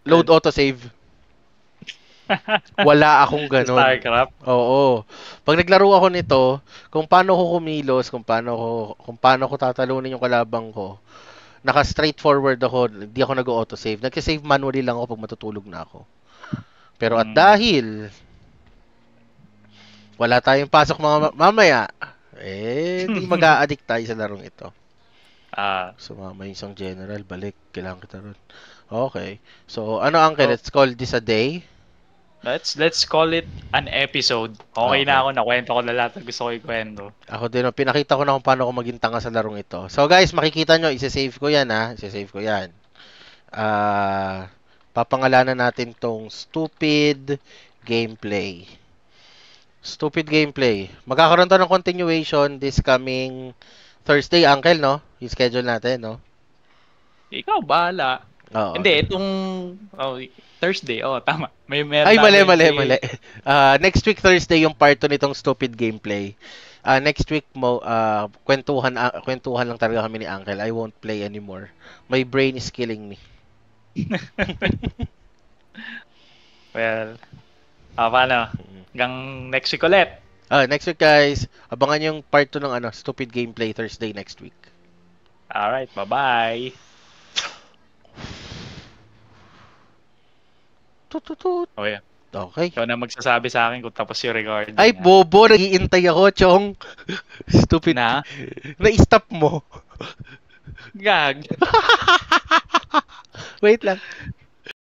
autosave. Wala akong ganun. StarCraft? Oo. Pag naglaro ako nito, kung paano ko kumilos, kung paano ko tatalunin yung kalabang ko, naka-straightforward ako, hindi ako nag-autosave. Nag-save manually lang ako pag matutulog na ako. Pero at dahil wala tayong pasok mamaya, hindi mag-a-addict tayo sa larong ito. Sumama yung isang general, balik, kailangan kita ron. Okay. So, Uncle, let's call this a day. Let's call it an episode. Okay na ako, nakwento ko na lahat ng gusto ko ikwento. Ako din, pinakita ko na kung paano ako maging tanga sa larong ito. So guys, makikita nyo, isa-save ko yan Isa-save ko yan. Papangalanan natin tong Stupid Gameplay. Stupid Gameplay. Magkakaroon to ng continuation this coming Thursday, Uncle, no? Yung schedule natin, no? Ikaw, bahala. Oo. Hindi, itong Thursday. Tama. Ay, mali. Next week Thursday yung part 2 nitong Stupid Gameplay. Next week kwentuhan lang talaga kami ni Uncle. I won't play anymore. My brain is killing me. Well, paano? Hanggang next week ulit. Next week guys, abangan yung part 2 ng Stupid Gameplay Thursday next week. Alright, bye-bye. Tututut. Oh yeah. Okay. Ikaw na magsasabi sa akin kung tapos yung recording. Ay, bobo, nag-iintay ako, Chong. Stupid. Na-stop mo. Gag. Wait lang.